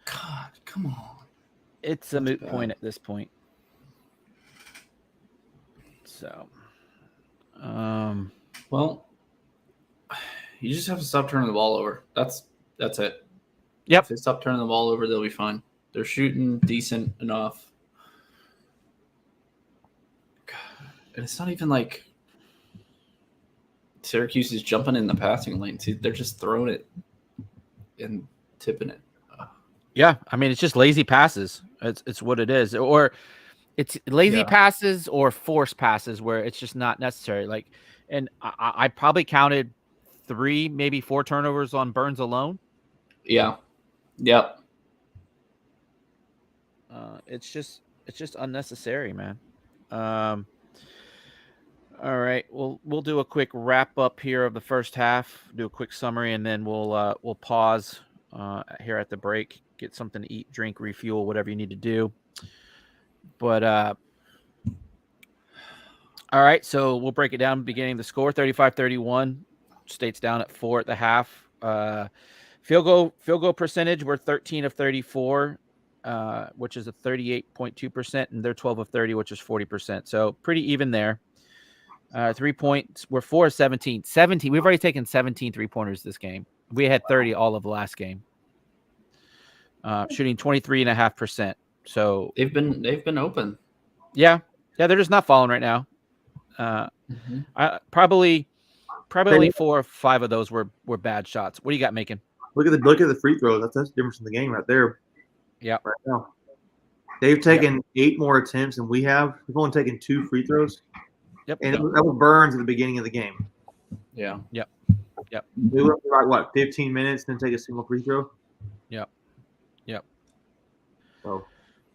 God, come on. It's a That's moot bad. point at this point. So, Well, you just have to stop turning the ball over. That's it. Yep. If they stop turning the ball over, they'll be fine. They're shooting decent enough. God. And it's not even like Syracuse is jumping in the passing lane. See, they're just throwing it and tipping it. yeah, I mean, it's just lazy passes. It's what it is, or it's lazy Yeah. passes or forced passes where it's just not necessary. Like, and I probably counted 3, maybe 4 turnovers on Burns alone. Yeah. Yep. It's just unnecessary, man. All right, we'll do a quick wrap up here of the first half, do a quick summary, and then we'll pause here at the break, get something to eat, drink, refuel, whatever you need to do. But all right, so we'll break it down. Beginning of the score, 35-31. State's down at 4 at the half. Field goal percentage, we're 13 of 34, which is a 38.2%, and they're 12 of 30, which is 40%. So pretty even there. 3 points, we're 4 of 17. 17. We've already taken 17 3-pointers this game. We had 30 all of last game. Shooting 23.5%. So They've been open. yeah, they're just not falling right now. Probably 4 or 5 of those were bad shots. What do you got, Macon? Look at the free throw. That's the difference in the game right there. Yeah. Right now, they've taken 8 more attempts than we have. We've only taken 2 free throws. Yep. And that was Burns at the beginning of the game. Yeah. They were up for like 15 minutes, then take a single free throw. Yep.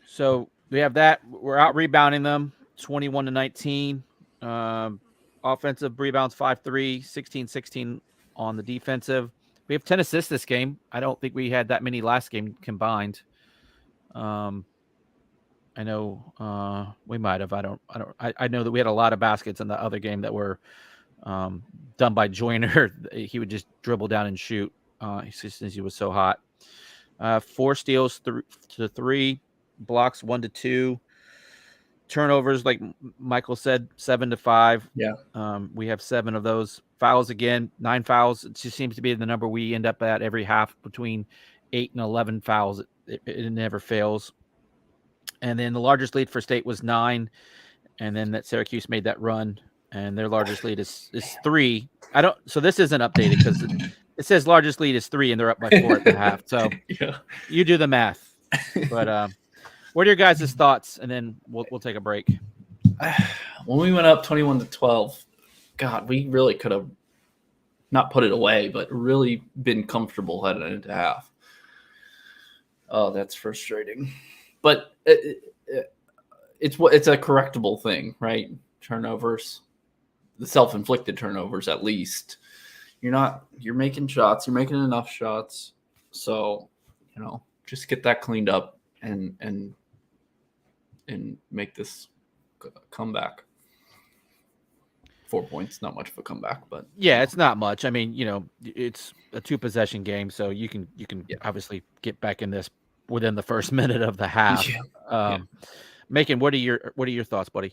So we have that. We're out rebounding them 21-19. Offensive rebounds 5-3, 16-16 on the defensive. We have 10 assists this game. I don't think we had that many last game combined. I know we might have. I know that we had a lot of baskets in the other game that were done by Joyner. He would just dribble down and shoot since he was so hot. 4 steals to 3, blocks 1 to 2, turnovers like Michael said 7 to 5. Yeah. We have 7 of those. Fouls again, 9 fouls. It just seems to be the number we end up at every half, between 8 and 11 fouls. It never fails. And then the largest lead for State was 9, and then that Syracuse made that run, and their largest lead is 3. So this isn't updated because it says largest lead is 3, and they're up by 4 at the half. So Yeah. you do the math. But what are your guys' thoughts? And then we'll take a break. When we went up 21-12, God, we really could have not put it away, but really been comfortable heading into half. Oh, that's frustrating. But it's a correctable thing, right? Turnovers, the self-inflicted turnovers, at least. You're making shots. You're making enough shots. So, just get that cleaned up and make this comeback. 4 points, not much of a comeback, but yeah, it's not much. I mean, it's a 2-possession game, so you can obviously get back in this within the first minute of the half. Yeah. Macon, what are your thoughts, buddy?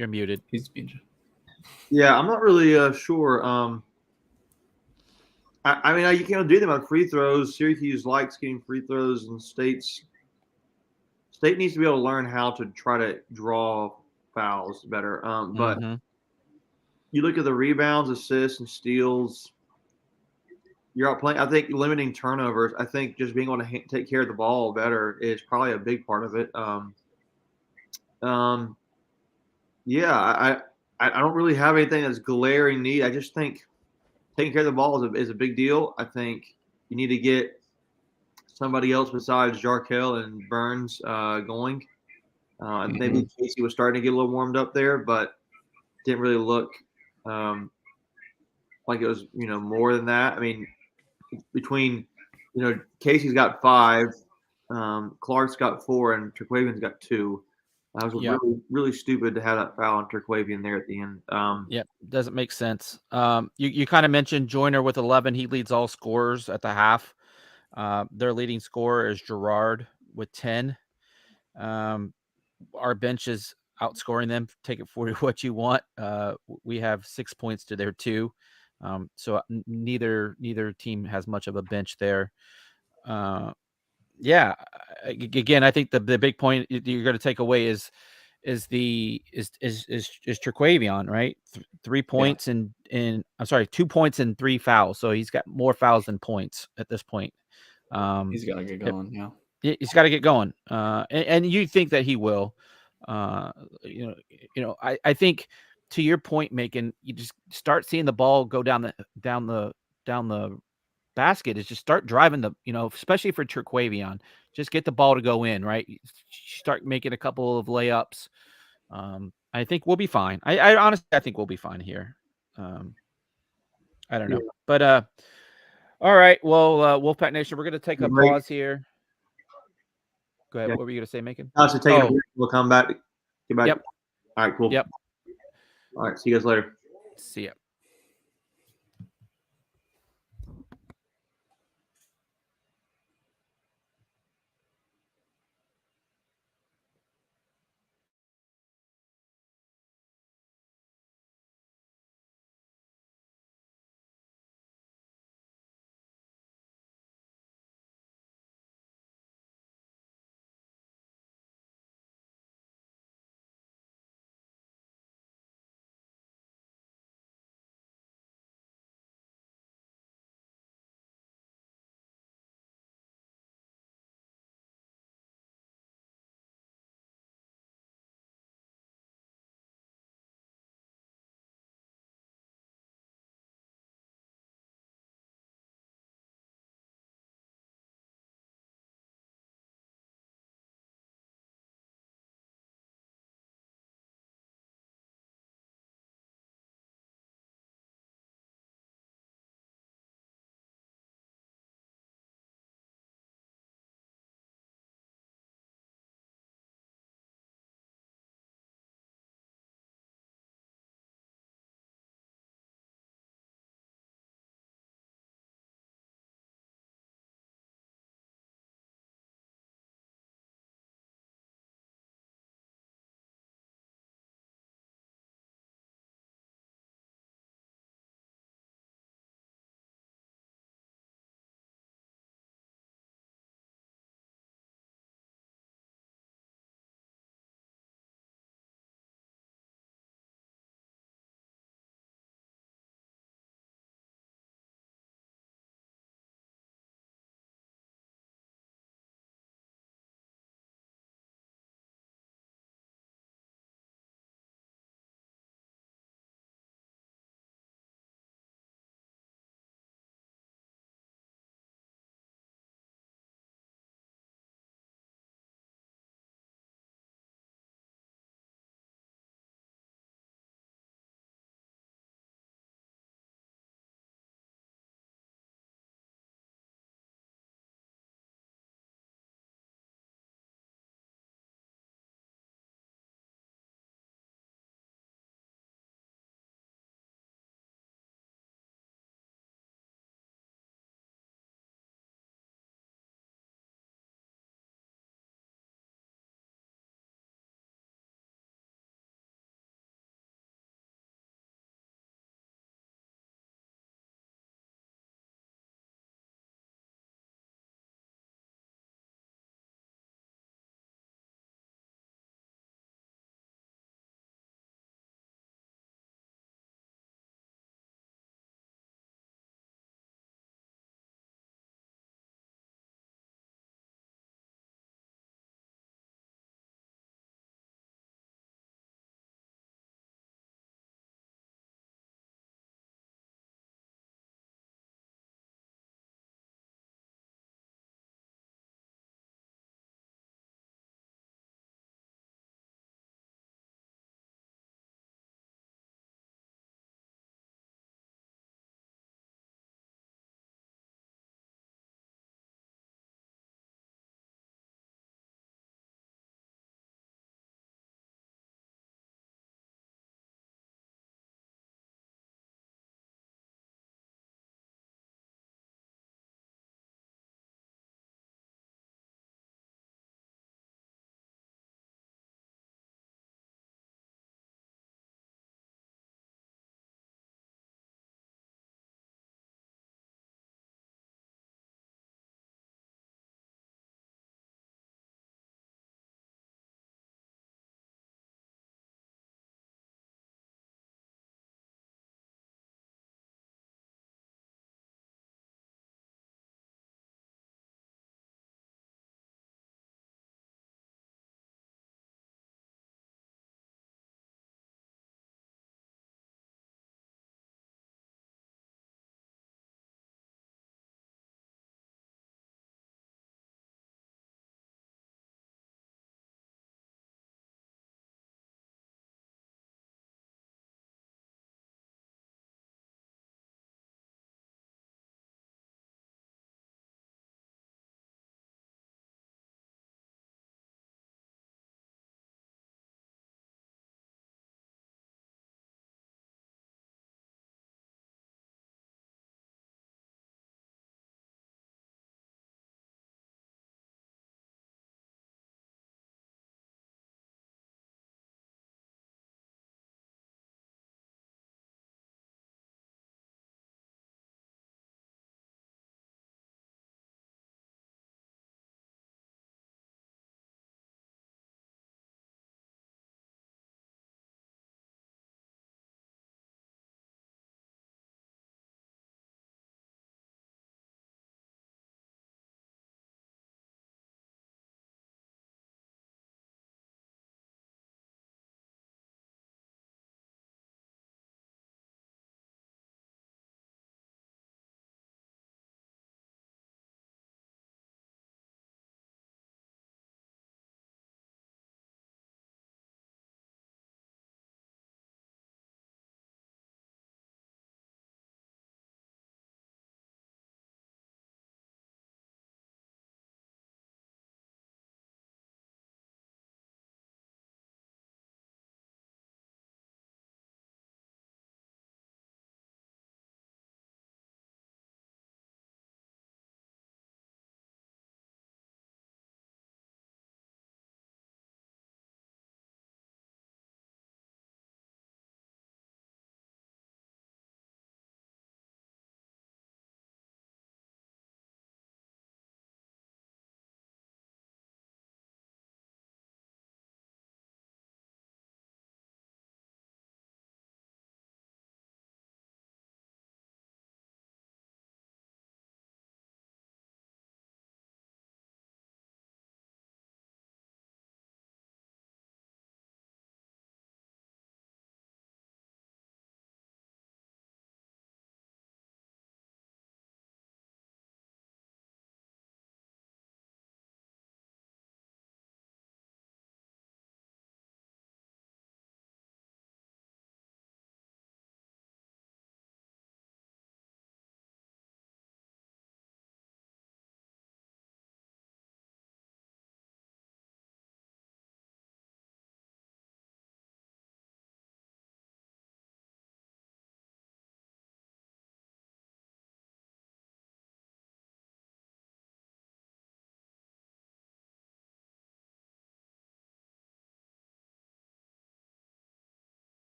You're muted. He's being. Yeah, I'm not really sure. I mean, you can't do them on free throws. Syracuse likes getting free throws, and State needs to be able to learn how to try to draw fouls better. But Mhm. you look at the rebounds, assists, and steals. You're out playing. I think limiting turnovers. I think just being able to take care of the ball better is probably a big part of it. Um, yeah, I don't really have anything that's glaring need. I just think taking care of the ball is a big deal. I think you need to get somebody else besides Jarkel and Burns going. Maybe Casey was starting to get a little warmed up there, but didn't really look like it was more than that. I mean, between Casey's got 5, Clark's got 4, and Turquavian's got 2. That was really really stupid to have that foul on Turquavian there at the end. Yep, doesn't make sense. You kind of mentioned Joyner with 11. He leads all scorers at the half. Their leading scorer is Gerard with 10. Our bench is outscoring them. Take it for what you want. We have 6 points to their 2. So neither team has much of a bench there. Yeah, again, I think the big point you're going to take away is Turquavion, right? 3 points and I'm sorry, 2 points and 3 fouls. So he's got more fouls than points at this point. He's got to get going. Yeah. He's got to get going. And you think that he will. I think to your point, Macon, you just start seeing the ball go down the basket. Is just start driving especially for Turquavion, just get the ball to go in, right? Start making a couple of layups. I think we'll be fine. I honestly, I think we'll be fine here. I don't know, but all right. Well, Wolfpack Nation, we're gonna take a pause here. Go ahead. Yeah. What were you gonna say, Macon? I'll take a break. We'll come back. Get back. Yep. All right. Cool. Yep. All right. See you guys later. See ya.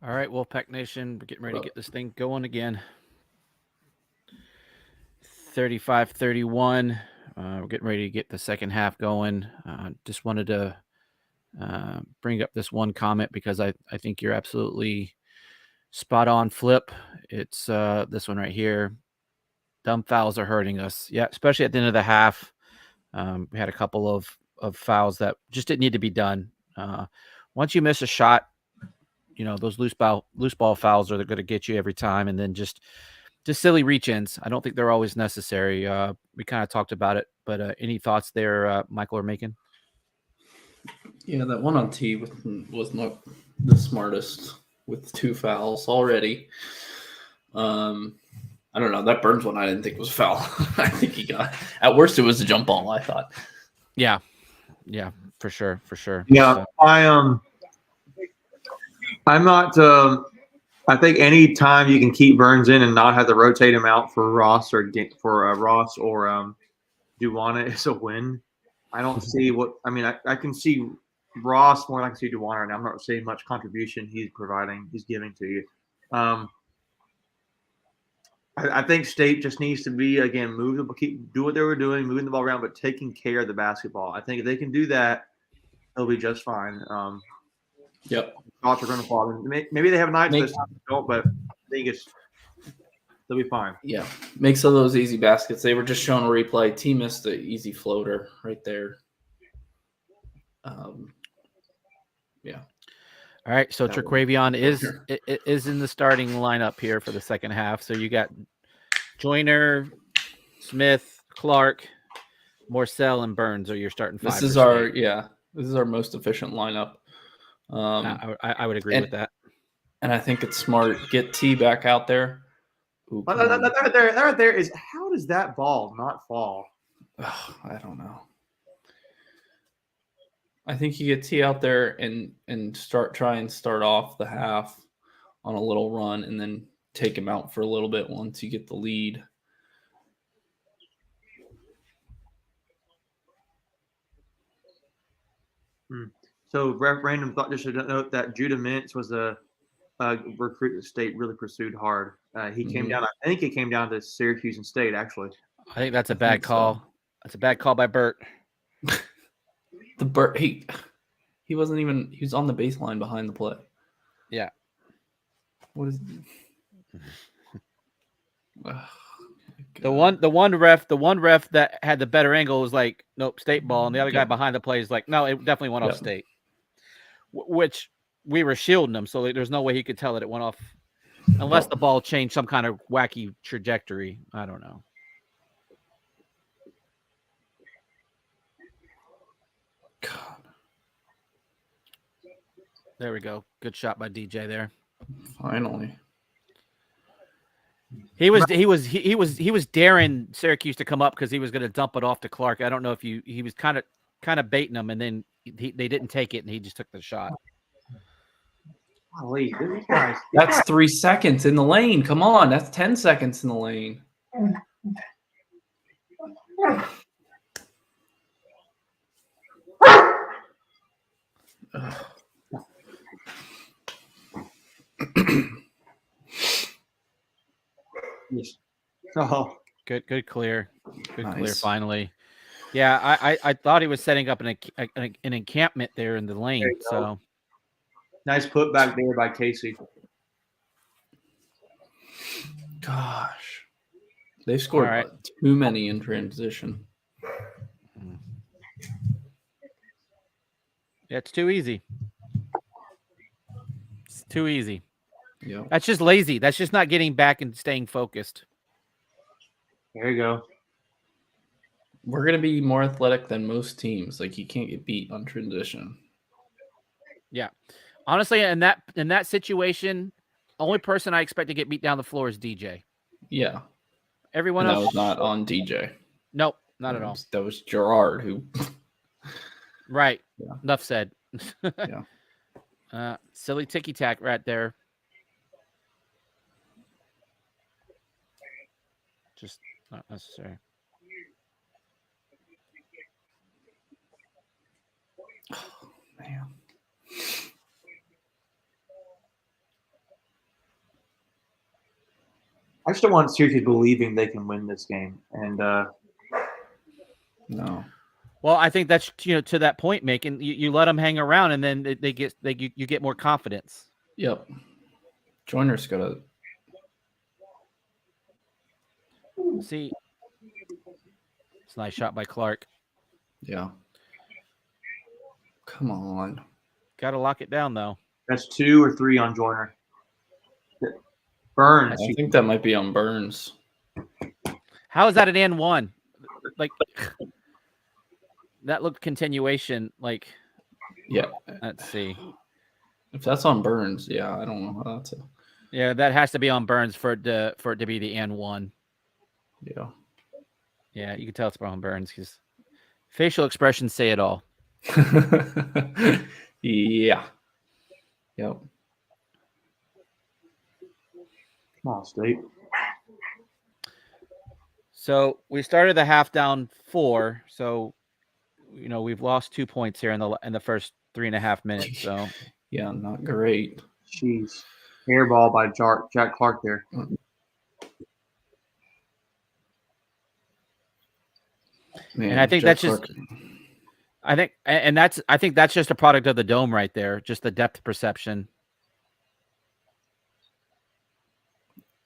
All right, Wolfpack Nation, we're getting ready to get this thing going again. 35-31. We're getting ready to get the second half going. Just wanted to bring up this one comment because I think you're absolutely spot on, Flip. It's this one right here. Dumb fouls are hurting us. Yeah, especially at the end of the half. We had a couple of fouls that just didn't need to be done. Once you miss a shot, those loose ball fouls are going to get you every time, and then just silly reach-ins. I don't think they're always necessary. We kind of talked about it, but any thoughts there, Michael or Macon? Yeah, that one on T was not the smartest with 2 fouls already. I don't know. That Burns one I didn't think was a foul. I think he got – at worst, it was a jump ball, I thought. Yeah, for sure. Yeah, so. I'm not. I think any time you can keep Burns in and not have to rotate him out for Ross or Duwana is a win. I don't see what. I mean, I can see Ross more than I can see Duwana, and I'm not seeing much contribution he's giving to you. I think State just needs to be again do what they were doing, moving the ball around, but taking care of the basketball. I think if they can do that, they'll be just fine. Yep. Shots are going to fall. Maybe they have nights this time, but I think they'll be fine. Yeah, make some of those easy baskets. They were just showing a replay. T missed the easy floater right there. Yeah. All right, so Traquavion is in the starting lineup here for the second half. So you got Joyner, Smith, Clark, Morcell, and Burns are your starting 5. This is our most efficient lineup. I would agree with that. And I think it's smart. Get T back out there. Ooh, that right there is how does that ball not fall? Oh, I don't know. I think you get T out there and start off the half on a little run and then take him out for a little bit once you get the lead. So random thought, just to note that Judah Mintz was a recruit that State really pursued hard. He came down. I think he came down to Syracuse and State actually. I think that's a bad call. So. That's a bad call by Burt. The Burt he wasn't even. He was on the baseline behind the play. Yeah. What is? The one ref that had the better angle was like, nope, State ball, and the other guy behind the play is like, no, it definitely went off State. Which we were shielding him, so there's no way he could tell that it went off, unless the ball changed some kind of wacky trajectory. I don't know. God. There we go. Good shot by DJ there. Finally. He was daring Syracuse to come up because he was going to dump it off to Clark. I don't know if he was kind of baiting them, and then they didn't take it, and he just took the shot. Golly, these guys. That's 3 seconds in the lane. Come on, that's 10 seconds in the lane. Oh, good clear, Nice. Clear. Finally, yeah. I thought he was setting up an encampment there in the lane. So nice put back there by Casey. Gosh, they scored too many in transition. Yeah, it's too easy. It's too easy. Yeah, that's just lazy. That's just not getting back and staying focused. There you go. We're gonna be more athletic than most teams. Like, you can't get beat on transition. Yeah, honestly, in that situation, only person I expect to get beat down the floor is DJ. Yeah, everyone else was not on DJ. Nope, not at all. That was Gerard who. Right. Yeah. Enough said. Yeah. Silly ticky tack right there. Just not necessary. Oh, man. I just don't want Syracuse believing they can win this game. And No. Well, I think that's to that point, making you let them hang around, and then you get more confidence. Yep. Joiner's got to. See, it's a nice shot by Clark. Yeah. Come on. Got to lock it down though. that's 2 or 3 on Joyner. Burns. I think that might be on Burns. How is that an and one? Like that looked continuation. Like, Yeah. let's see. If that's on Burns, yeah, I don't know how that's. Yeah, that has to be on Burns for it to be the and one. Yeah. Yeah, you can tell it's on Burns because facial expressions say it all. Yeah. Yep. Come on, State. So we started the half down 4. So, we've lost 2 points here in the first 3.5 minutes. So Yeah, not great. Jeez. Hairball by Jack Clark there. Man, and I think Jack that's just Clark- I think that's just a product of the dome right there, just the depth perception.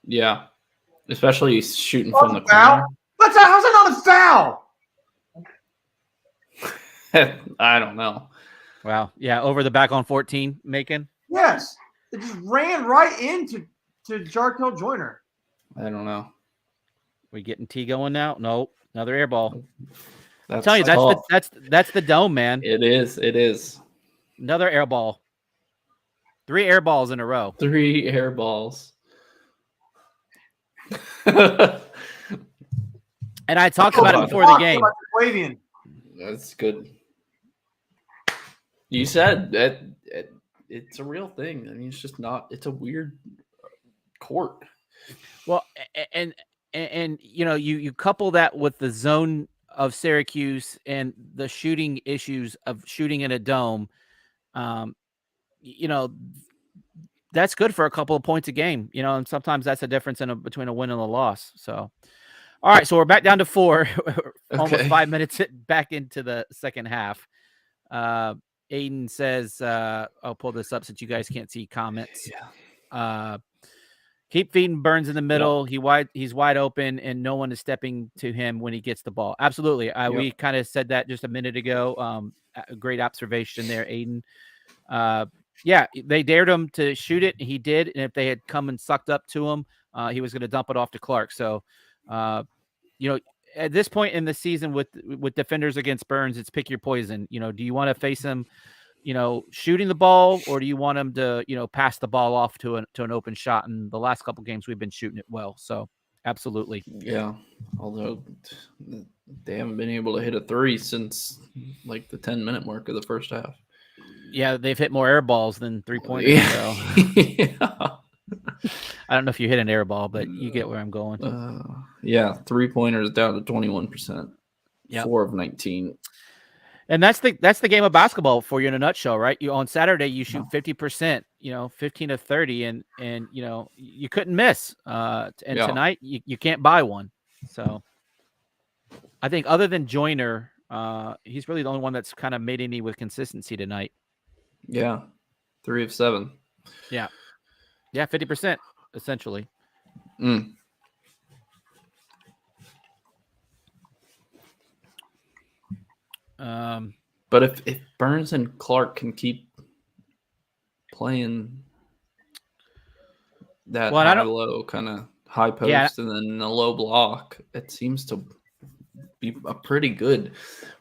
Yeah. Especially shooting Oh, from the foul? How's that not a foul? corner. I don't know. Wow. Yeah, over the back on 14, Macon. Yes. It just ran right into Jarkel Joyner. I don't know. We getting T going now? Nope. Another air ball. That's Tell you tough. that's the dome, man. It is. It is. Another air ball. 3 air balls in a row. 3 air balls. That's And I talked about it before the game. Flavian. good. You said that it's a real thing. I mean, it's just not. It's a weird court. Well, and you couple that with the zone of Syracuse and the shooting issues of shooting in a dome. That's good for a couple of points a game, and sometimes that's the difference between a win and a loss. So, all right, so we're back down to 4, almost Okay. 5 minutes back into the second half. Aiden says, I'll pull this up since you guys can't see comments. Keep feeding Burns in the middle. He's wide open, and no one is stepping to him when he gets the ball. Absolutely. We kind of said that just a minute ago. A great observation there, Aiden. Yeah, they dared him to shoot it. He did. And if they had come and sucked up to him, he was going to dump it off to Clark. So, at this point in the season with defenders against Burns, it's pick your poison. Do you want to face him, shooting the ball, or do you want him to, pass the ball off to an open shot? And the last couple games we've been shooting it well. So absolutely. Yeah. Although they haven't been able to hit a 3 since like the 10-minute mark of the first half. Yeah, they've hit more air balls than 3-pointers. Yeah. So. Yeah. I don't know if you hit an air ball, but you get where I'm going. Yeah, 3-pointers down to 21%. Yep. 4 of 19. And that's the game of basketball for you in a nutshell, right? On Saturday you shoot 50%, 15 of 30, and you couldn't miss. Tonight you can't buy one. So I think other than Joyner, he's really the only one that's kind of made any with consistency tonight. Yeah, 3 of 7. Yeah, 50% essentially. But if Burns and Clark can keep playing that high-low kind of high post and then a low block, it seems to be a pretty good,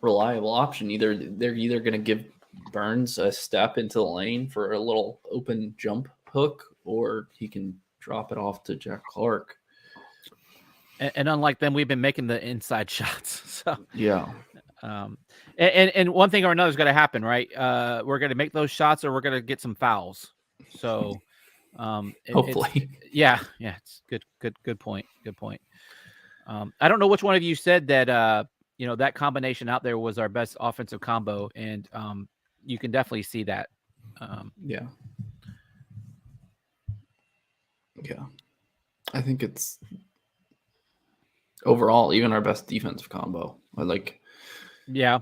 reliable option. They're either going to give Burns a step into the lane for a little open jump hook, or he can drop it off to Jack Clark. And unlike them, we've been making the inside shots. So yeah. And one thing or another is going to happen, right? We're going to make those shots, or we're going to get some fouls. So, hopefully, it's good point. Good point. I don't know which one of you said that, that combination out there was our best offensive combo, and you can definitely see that. Yeah. I think it's overall even our best defensive combo. Yeah.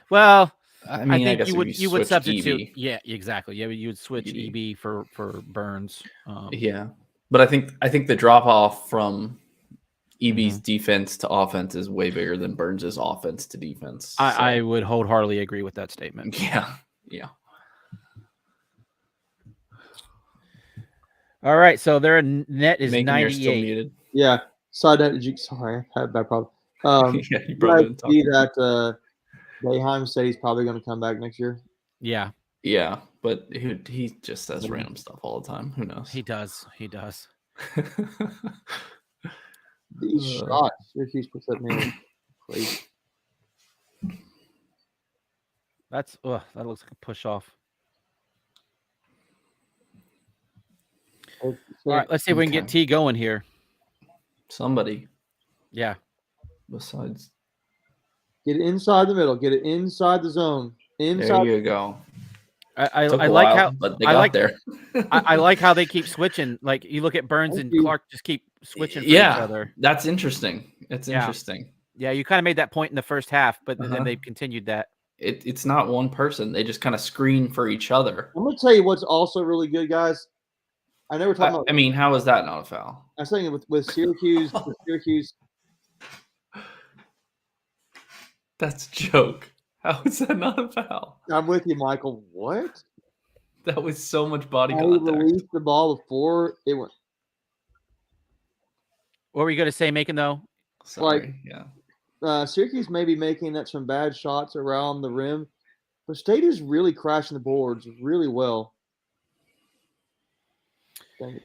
Well, I I mean, I think guess you if would you switch substitute. EB, Yeah, exactly. Yeah, you would switch EB. EB for Burns. Yeah, but I think the drop off from EB's Mhm. defense to offense is way bigger than Burns's offense to defense. I would wholeheartedly agree with that statement. Yeah. All right, so their net is Macon, you're still 98. muted. Yeah. Side note, sorry, I had a bad problem. Yeah, you You probably guys didn't talk. see that Boeheim said he's probably going to come back next year. Yeah, Yeah, but he just says random stuff all the time. Who knows? he does. He does. These shots, Syracuse puts up man crazy. That looks like a push off. All right, let's see if we can get T going here. Somebody Yeah. besides. Get it inside the middle. Get it inside the zone. There you go. I Took a like while, how but they I got like there. I like how they keep switching. Like you look at Burns and Clark just keep switching for each other. That's interesting. It's interesting. Yeah, you kind of made that point in the first half, but then they've continued that. It's not one person. They just kind of screen for each other. I'm going to tell you what's also really good, guys. I know we're talking about. I mean, how is that not a foul? I was saying with Syracuse, That's a joke. How is that not a foul? I'm with you, Michael. What? That was so much body I contact. released the ball before it went. What were you going to say, Macon, though? Sorry. Syracuse may be making up some bad shots around the rim, but State is really crashing the boards really well.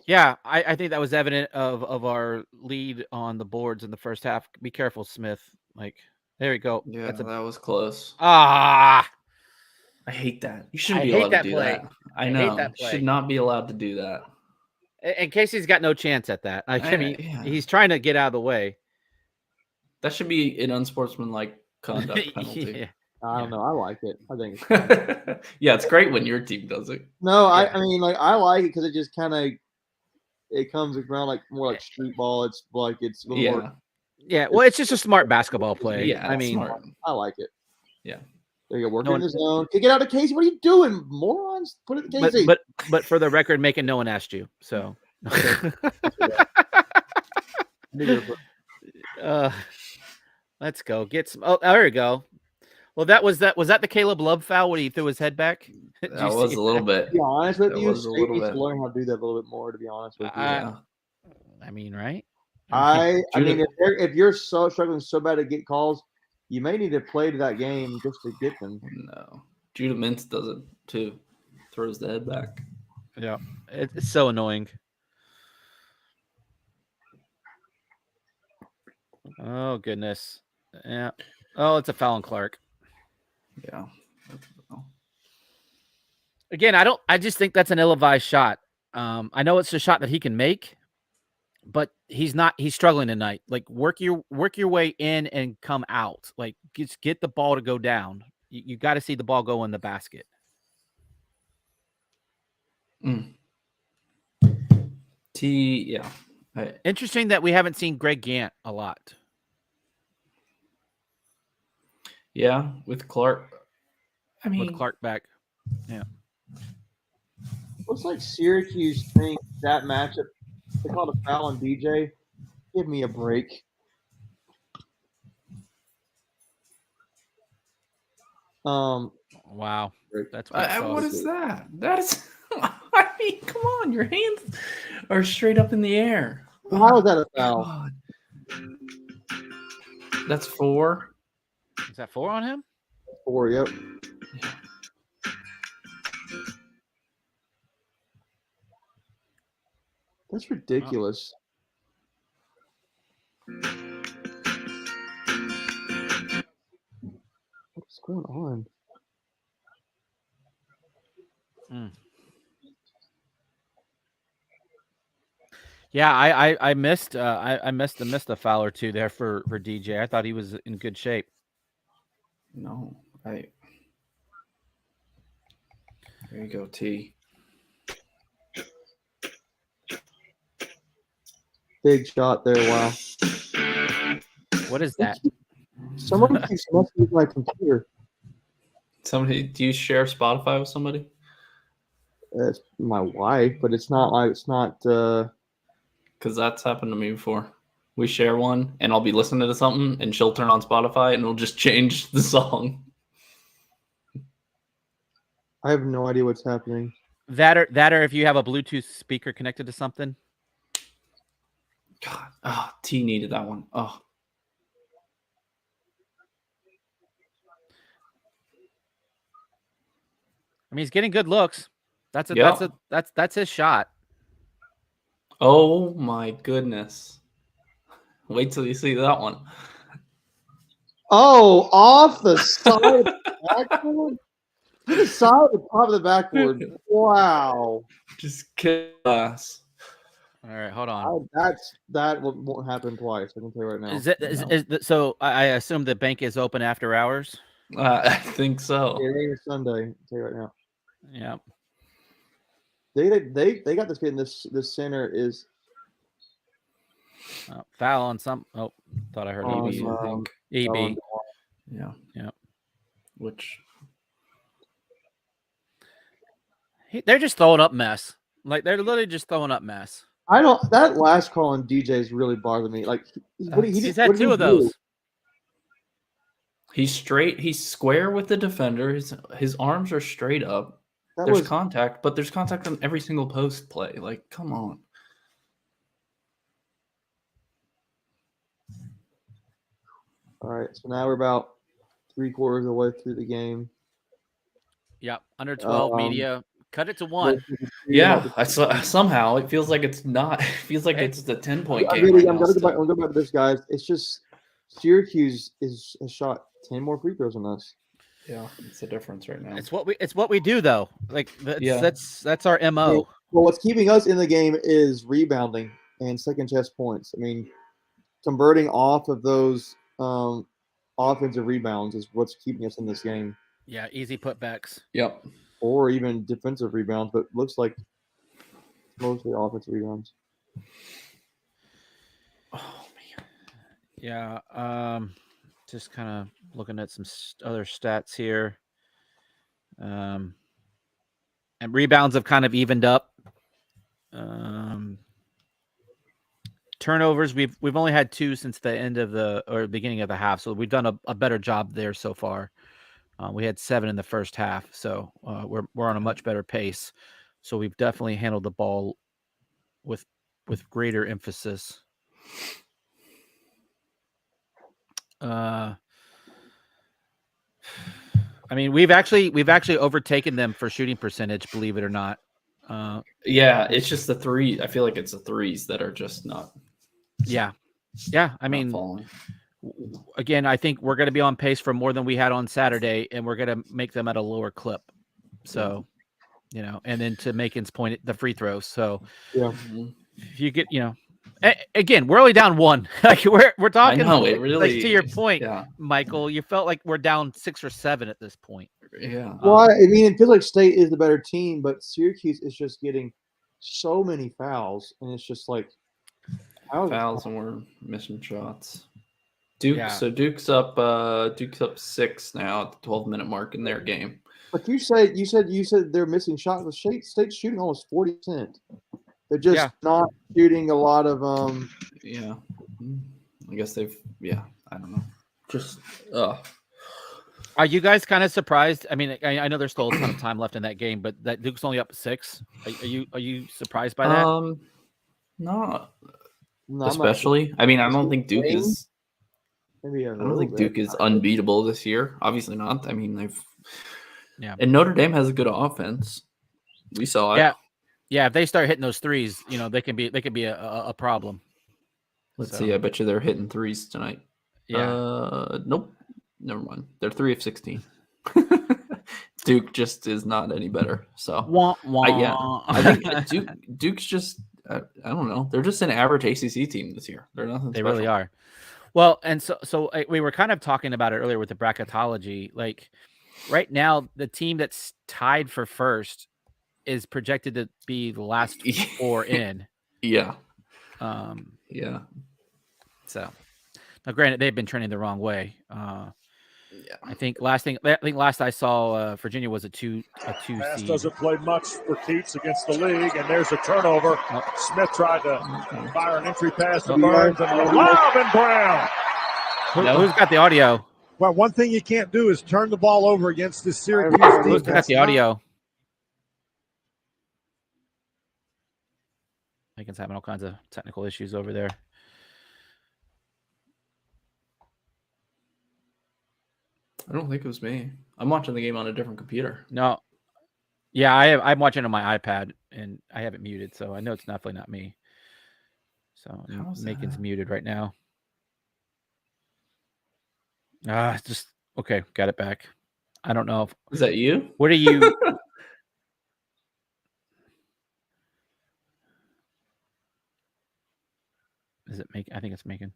Yeah, I think that was evident of our lead on the boards in the first half. Be careful, Smith. Like, there you go. Yeah, that was close. I hate that. You shouldn't be allowed to do that. I know. Hate that play. Should not be allowed to do that. And Casey's got no chance at that. I mean, he's trying to get out of the way. That should be an unsportsmanlike conduct penalty. Yeah. I don't know. I like it. I think it's yeah, it's great when your team does it. No, I mean, like, I like it because it just kind of it comes around like more like street ball. It's like it's a little more. Yeah, well, it's just a smart basketball play. Yeah, I mean, smart. I like it. Yeah. There you go. Working in the zone. Kick it out of Casey. What are you doing, morons? Put it to Casey. But for the record, Macon, no one asked you. So. Let's go get some. Oh, there we go. Well, was that the Caleb Love foul when he threw his head back? That was a little bit. To be honest with you, State needs to learn how to do that a little bit more. To be honest with you, I mean, right? I mean, if you're so struggling so bad to get calls, you may need to play to that game just to get them. No, Judah Mintz does it too. Throws the head back. Yeah, it's so annoying. Oh goodness. Yeah. Oh, it's a foul on Clark. Yeah. Again, I just think that's an ill-advised shot. I know it's a shot that he can make, but he's struggling tonight. Like work your way in and come out. Like just get the ball to go down. You got to see the ball go in the basket. Interesting that we haven't seen Greg Gant a lot. Yeah, with Clark. I mean, with Clark back. Yeah. Looks like Syracuse thinks that matchup. They called a foul on DJ. Give me a break. Wow. That's what is that? That is. I mean, come on, your hands are straight up in the air. How is that a foul? God. That's 4. Is that 4 on him? 4, yep. Yeah. That's ridiculous. What's going on? Yeah, I missed a foul or two there for DJ. I thought he was in good shape. No, there you go, T. Big shot there. Wow. What is that? Someone keeps messing with my computer. Somebody, do you share Spotify with somebody? It's my wife, but it's not like it's not. Because that's happened to me before. We share one, and I'll be listening to something, and she'll turn on Spotify, and it'll just change the song. I have no idea what's happening. That or if you have a Bluetooth speaker connected to something. God, T needed that one. Oh, I mean, he's getting good looks. That's his shot. oh my goodness! Wait till you see that one. Oh, off the side of the backboard? To the side of the top of the backboard. Wow. Just kick ass. All right, hold on. That won't happen twice. I can tell you right now. So I assume the bank is open after hours. I think so. It ain't Sunday. I'll tell you right now. Yeah. They got this kid in this center is Foul on some. Oh, thought I heard On, EB. I think. EB. Yeah. Yeah. Which They're just throwing up mess. Like they're literally just throwing up mess. that last call on DJ's really bothered me. Like He's had two of those. he's straight. He's square with the defender. His arms are straight up. There's contact, but there's contact on every single post play. Like, come on. All right, so now we're about 3/4 of the way through the game. Yep, under 12 media. Cut it to 1. Yeah, somehow it feels like it's not. It feels like it's the 10-point game. I'm gonna go back to this, guys. It's just Syracuse has shot 10 more free throws than us. Yeah, it's the difference right now. It's what we do though. Like that's our MO. Well, what's keeping us in the game is rebounding and second chest points. I mean, converting off of those offensive rebounds is what's keeping us in this game. Yeah, easy putbacks. Yep. Or even defensive rebounds, but looks like mostly offensive rebounds. Oh man. Yeah. Just kind of looking at some other stats here. And rebounds have kind of evened up. Turnovers, we've only had 2 since the end of the beginning of the half, so we've done a better job there so far. We had 7 in the first half, so we're on a much better pace. So we've definitely handled the ball with greater emphasis. I mean, we've actually overtaken them for shooting percentage, believe it or not. Yeah, it's just the three. I feel like it's the threes that are just not. Yeah. I mean, falling. Again, I think we're going to be on pace for more than we had on Saturday, and we're going to make them at a lower clip. So, and then to Macon's point, the free throws. So, yeah, if you get, again, we're only down 1. Like we're talking. I know, it really, like, to your point, yeah. Michael. You felt like we're down 6 or 7 at this point. Yeah. Well, I mean, it feels like State is the better team, but Syracuse is just getting so many fouls, and it's just like fouls, and we're missing shots. Duke, Yeah. So Duke's up 6 now at the 12-minute mark in their game. But you said they're missing shots. But State's shooting almost 40%. They're just not shooting a lot of Yeah, I guess they've. Yeah, I don't know. Just Are you guys kind of surprised? I mean, I know there's still a ton of time left in that game, but that Duke's only up 6. Are you surprised by that? Not No, especially. I mean, I don't think Duke is. Maybe I don't think Duke is unbeatable this year. Obviously not. I mean, they've. Yeah. And Notre Dame has a good offense. We saw it. Yeah. If they start hitting those threes, they can be a problem. Let's see. I bet you they're hitting threes tonight. Yeah. Nope. Never mind. They're 3 of 16. Duke just is not any better. So wah, wah. I think Duke's just. I don't know. They're just an average ACC team this year. They're nothing. They special. really are. Well, and so we were kind of talking about it earlier with the bracketology. Like right now, the team that's tied for first is projected to be the last 4 in. Yeah. Yeah. So, now granted, they've been trending the wrong way. Yeah. I think last I saw, Virginia was a two Pass seed. doesn't play much for Keats against the league, and there's a turnover. Oh. Smith tried to fire an entry pass to Oh. Burns, and a lob and Brown. Who's got the audio? Well, one thing you can't do is turn the ball over against this Syracuse Who's defense. got the audio? Megan's having all kinds of technical issues over there. I don't think it was me. I'm watching the game on a different computer. No. Yeah, I'm watching on my iPad and I have it muted, so I know it's definitely not me. So Megan's muted right now. Just okay, got it back. I don't know. Is that you? What are you? Is it Megan? I think it's Megan.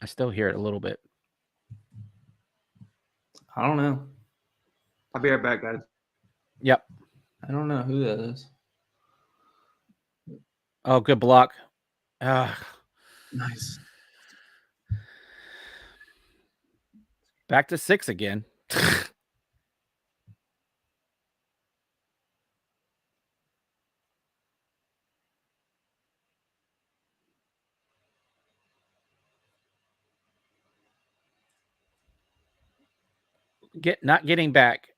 I still hear it a little bit. I don't know. I'll be right back, guys. Yep. I don't know who that is. Oh, good block. Nice. Back to 6 again. Not getting back.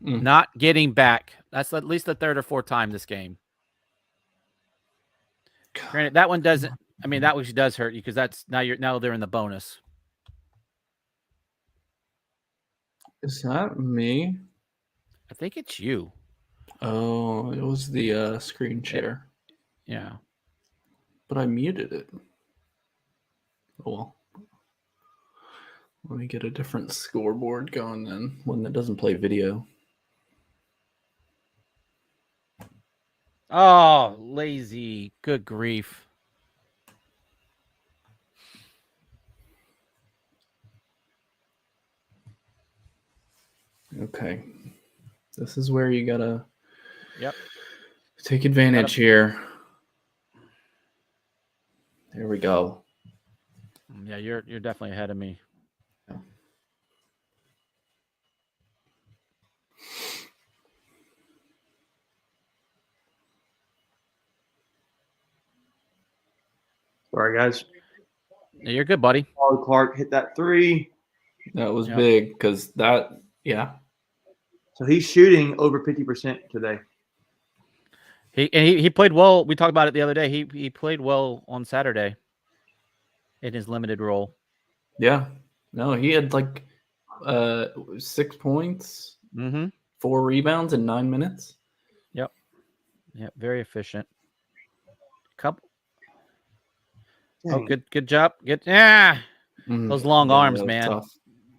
Not getting back. That's at least the third or fourth time this game. Granted, that one doesn't. I mean, that one does hurt you because that's now they're in the bonus. Is that me? I think it's you. Oh, it was the screen share. Yeah. But I muted it. Oh, well. Let me get a different scoreboard going then, one that doesn't play video. Oh, lazy. Good grief. Okay. This is where you gotta take advantage here. There we go. Yeah, you're definitely ahead of me. Sorry, guys. Yeah, you're good, buddy. Paul Clark hit that 3. That was big because that, So he's shooting over 50% today. He played well. We talked about it the other day. He played well on Saturday in his limited role. Yeah. No, he had like 6 points, 4 rebounds in 9 minutes. Yep. Yeah, very efficient. Couple. Dang. Oh, good job. Those long arms, man. Tough.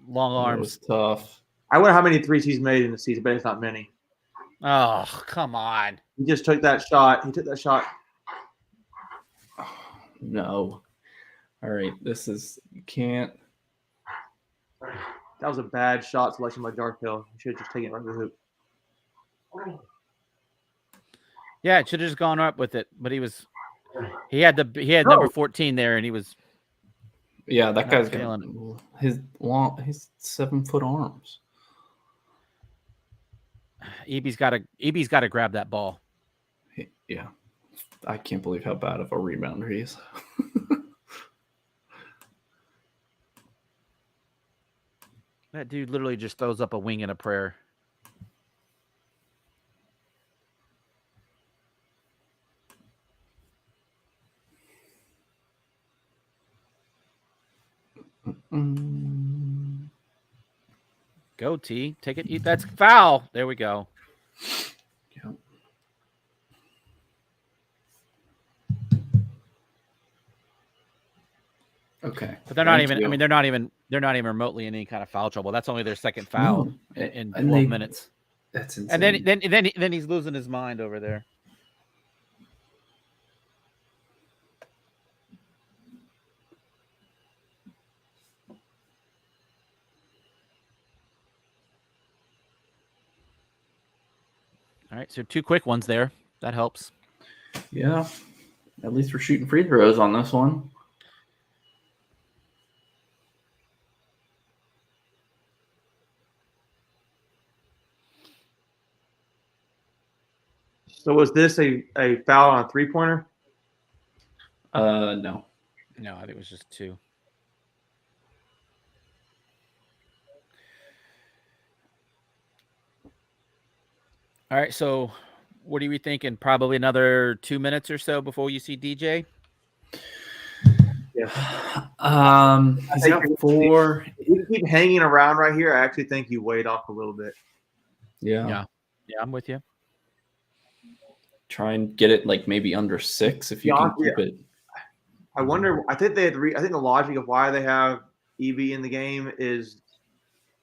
Long arms. That was tough. I wonder how many threes he's made in the season, but it's not many. Oh, come on. He just took that shot. He took that shot. No. All right. You can't. That was a bad shot selection by Darkhill. He should have just taken it right to the hoop. Yeah, it should have just gone up with it, but he had number 14 there, and he was. Yeah, that guy's feeling got his 7-foot arms. EB's got to grab that ball. Yeah, I can't believe how bad of a rebounder he is. That dude literally just throws up a wing and a prayer. Go T, take it. That's foul. There we go. Yep. Okay, but they're not even. I mean, they're not even remotely in any kind of foul trouble. That's only their second foul in 12 minutes. That's insane. And then he's losing his mind over there. All right, so 2 quick ones there. That helps. Yeah. At least we're shooting free throws on this one. So was this a foul on a 3-pointer? No. No, I think it was just 2. All right, so what are we thinking? Probably another 2 minutes or so before you see DJ? Yeah. He's got 4. If you keep hanging around right here, I actually think you weighed off a little bit. Yeah. Yeah, I'm with you. Try and get it like maybe under 6 if you can keep it. I wonder. I think they had. I think the logic of why they have EB in the game is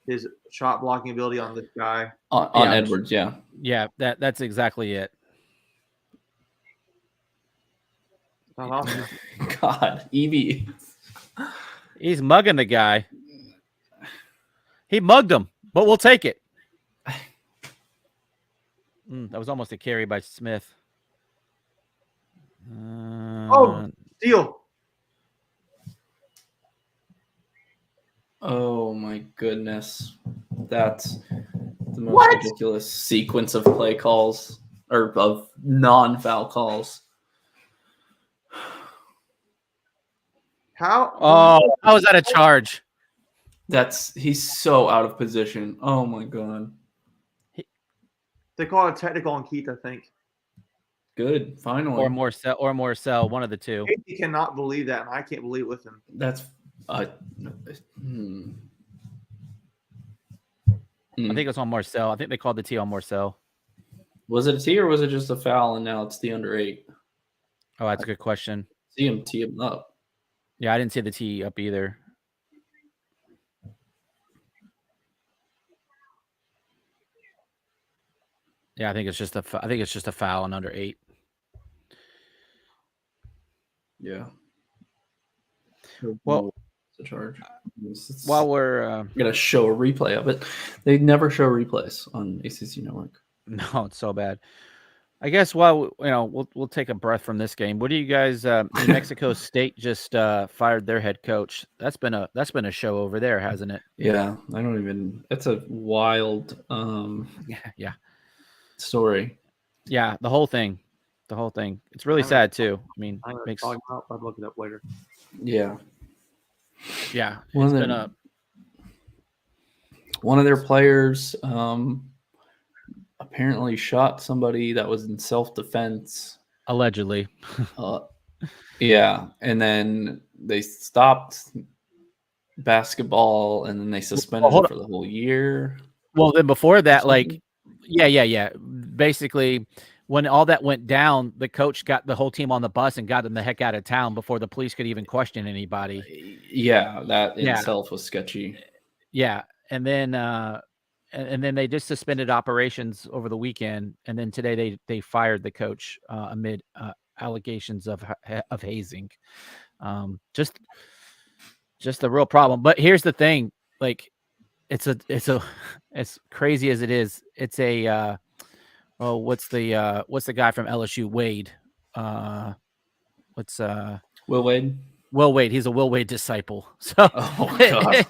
his shot blocking ability on this guy. On Edwards, yeah. Yeah, that's exactly it. God, EB. He's mugging the guy. He mugged him, but we'll take it. That was almost a carry by Smith. Steal. Oh my goodness. That's the most ridiculous sequence of play calls or of non-foul calls. How? Oh, how is that a charge? He's so out of position. Oh my god. They call it technical on Keith, I think. Good, finally. Or Morcell, one of the two. He cannot believe that, and I can't believe it with him. I think it's on Marcel. I think they called the T on Marcel. Was it a T or was it just a foul and now it's the under 8? Oh, that's a good question. See him tee him up. Yeah, I didn't see the T up either. Yeah, I think it's just a foul on under 8. Yeah. Well, the charge. While we're gonna show a replay of it, they never show replays on ACC Network. No, it's so bad. I guess while we'll take a breath from this game. What do you guys? New Mexico State just fired their head coach. That's been a show over there, hasn't it? Yeah, I don't even. It's a wild yeah story. Yeah, the whole thing. It's really sad too. I mean, I'll look it up later. Yeah. Yeah, one of their players apparently shot somebody that was in self-defense. Allegedly. Yeah, and then they stopped basketball, and then they suspended it for the whole year. Well, then before that, yeah. Basically, when all that went down, the coach got the whole team on the bus and got them the heck out of town before the police could even question anybody. Yeah, that in itself was sketchy. Yeah, and then they just suspended operations over the weekend, and then today they fired the coach amid allegations of hazing. Just a real problem. But here's the thing: like, it's as crazy as it is. It's a what's the guy from LSU? Wade. Will Wade? Will Wade. He's a Will Wade disciple. So, God.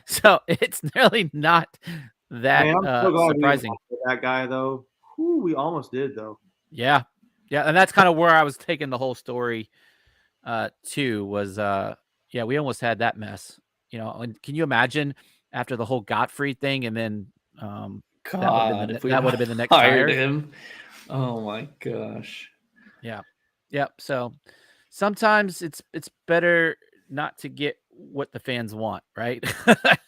So it's really not that surprising. That guy though, we almost did though. Yeah, and that's kind of where I was taking the whole story. Too was we almost had that mess. And can you imagine after the whole Gottfried thing, and then God, that would have been the next hired him. Oh my gosh. Yeah. Yep. So sometimes it's better not to get what the fans want, right?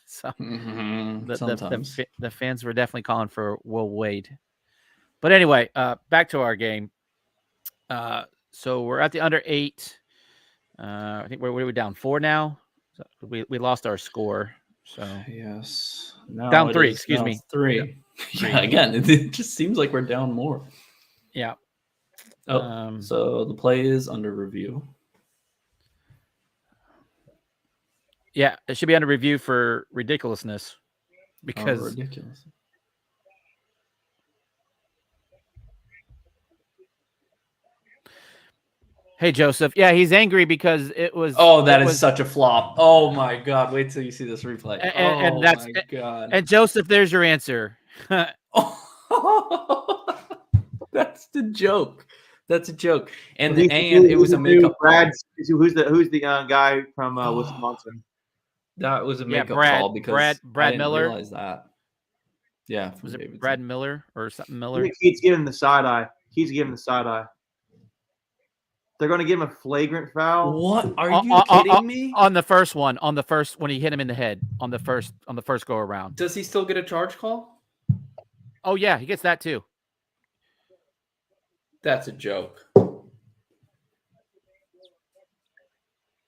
So the fans were definitely calling for Will Wade. But anyway, back to our game. So we're at the under 8. I think we're down 4 now. So we lost our score. So yes, down 3. Excuse me, 3. Yeah, again, it just seems like we're down more. Yeah. So the play is under review. Yeah, it should be under review for ridiculousness because ridiculous. Hey, Joseph. Yeah, he's angry because it was. Oh, that it is was, such a flop. Oh my god! Wait till you see this replay. and Oh that's my god! and Joseph. There's your answer. Oh, that's the joke. That's a joke. And Who's- it was a who's makeup call. Who's the guy from Wisconsin? That was a Yeah, makeup call because Brad I didn't Miller. realize that. Yeah, from Was it Davidson. Brad Miller or something I Miller? think Keith's giving the side eye. They're going to give him a flagrant foul. What? Are you kidding me? On the first one, when he hit him in the head on the first go around. Does he still get a charge call? Oh yeah, he gets that too. That's a joke.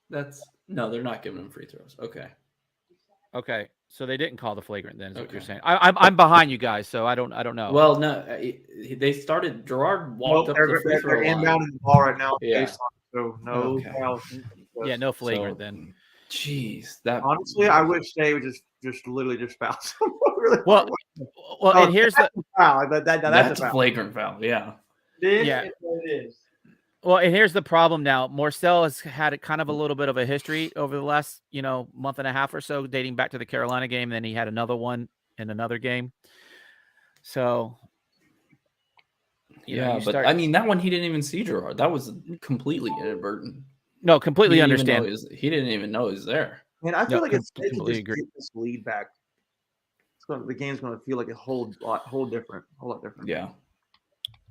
No, they're not giving him free throws. Okay. So they didn't call the flagrant then, is what you're Okay. saying. I'm behind you guys, so I don't know. Well, no, they started. Gerard walked up to the free throw They're line. inbounding the ball right now. Yeah. So no Okay. foul. Yeah, no flagrant So, then. Jeez, that Honestly, I wish they would just literally just foul someone really Well, hard. and here's the foul. That's that's a a foul. flagrant foul. Yeah. This Yeah. is what it is. Well, and here's the problem now. Morcell has had a kind of a little bit of a history over the last, month and a half or so, dating back to the Carolina game. Then he had another one in another game. So, Yeah, but I mean that one he didn't even see Gerard. That was completely inadvertent. No, completely He didn't even understand. he didn't even know he was there. Man, I feel No, like it's they could completely just agree. get this lead back. The game's going to feel like a whole lot different. Yeah.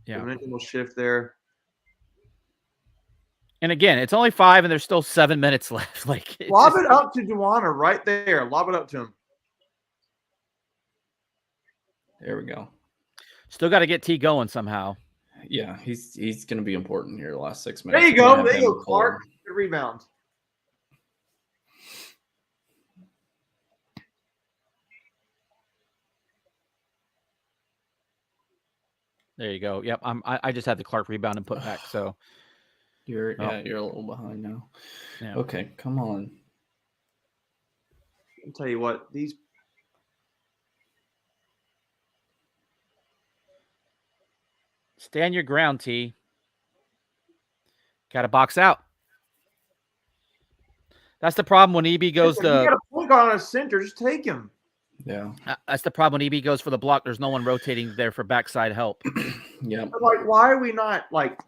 The momentum will shift there. And again, it's only 5, and there's still 7 minutes left. Like, Lob it up to Duana right there. Lob it up to him. There we go. Still got to get T going somehow. Yeah, he's going to be important here the last 6 minutes. There you go. There you go, Clark. Good rebound. There you go. Yep. I just had the Clark rebound and put back. So You're a little behind now. Yeah. Okay, come on. I'll tell you what, these stand your ground, T. Got to box out. That's the problem when EB goes you got to. a point guard on a center. Just take him. Yeah. That's the problem when EB goes for the block. There's no one rotating there for backside help. Yeah. But like, why are we not like?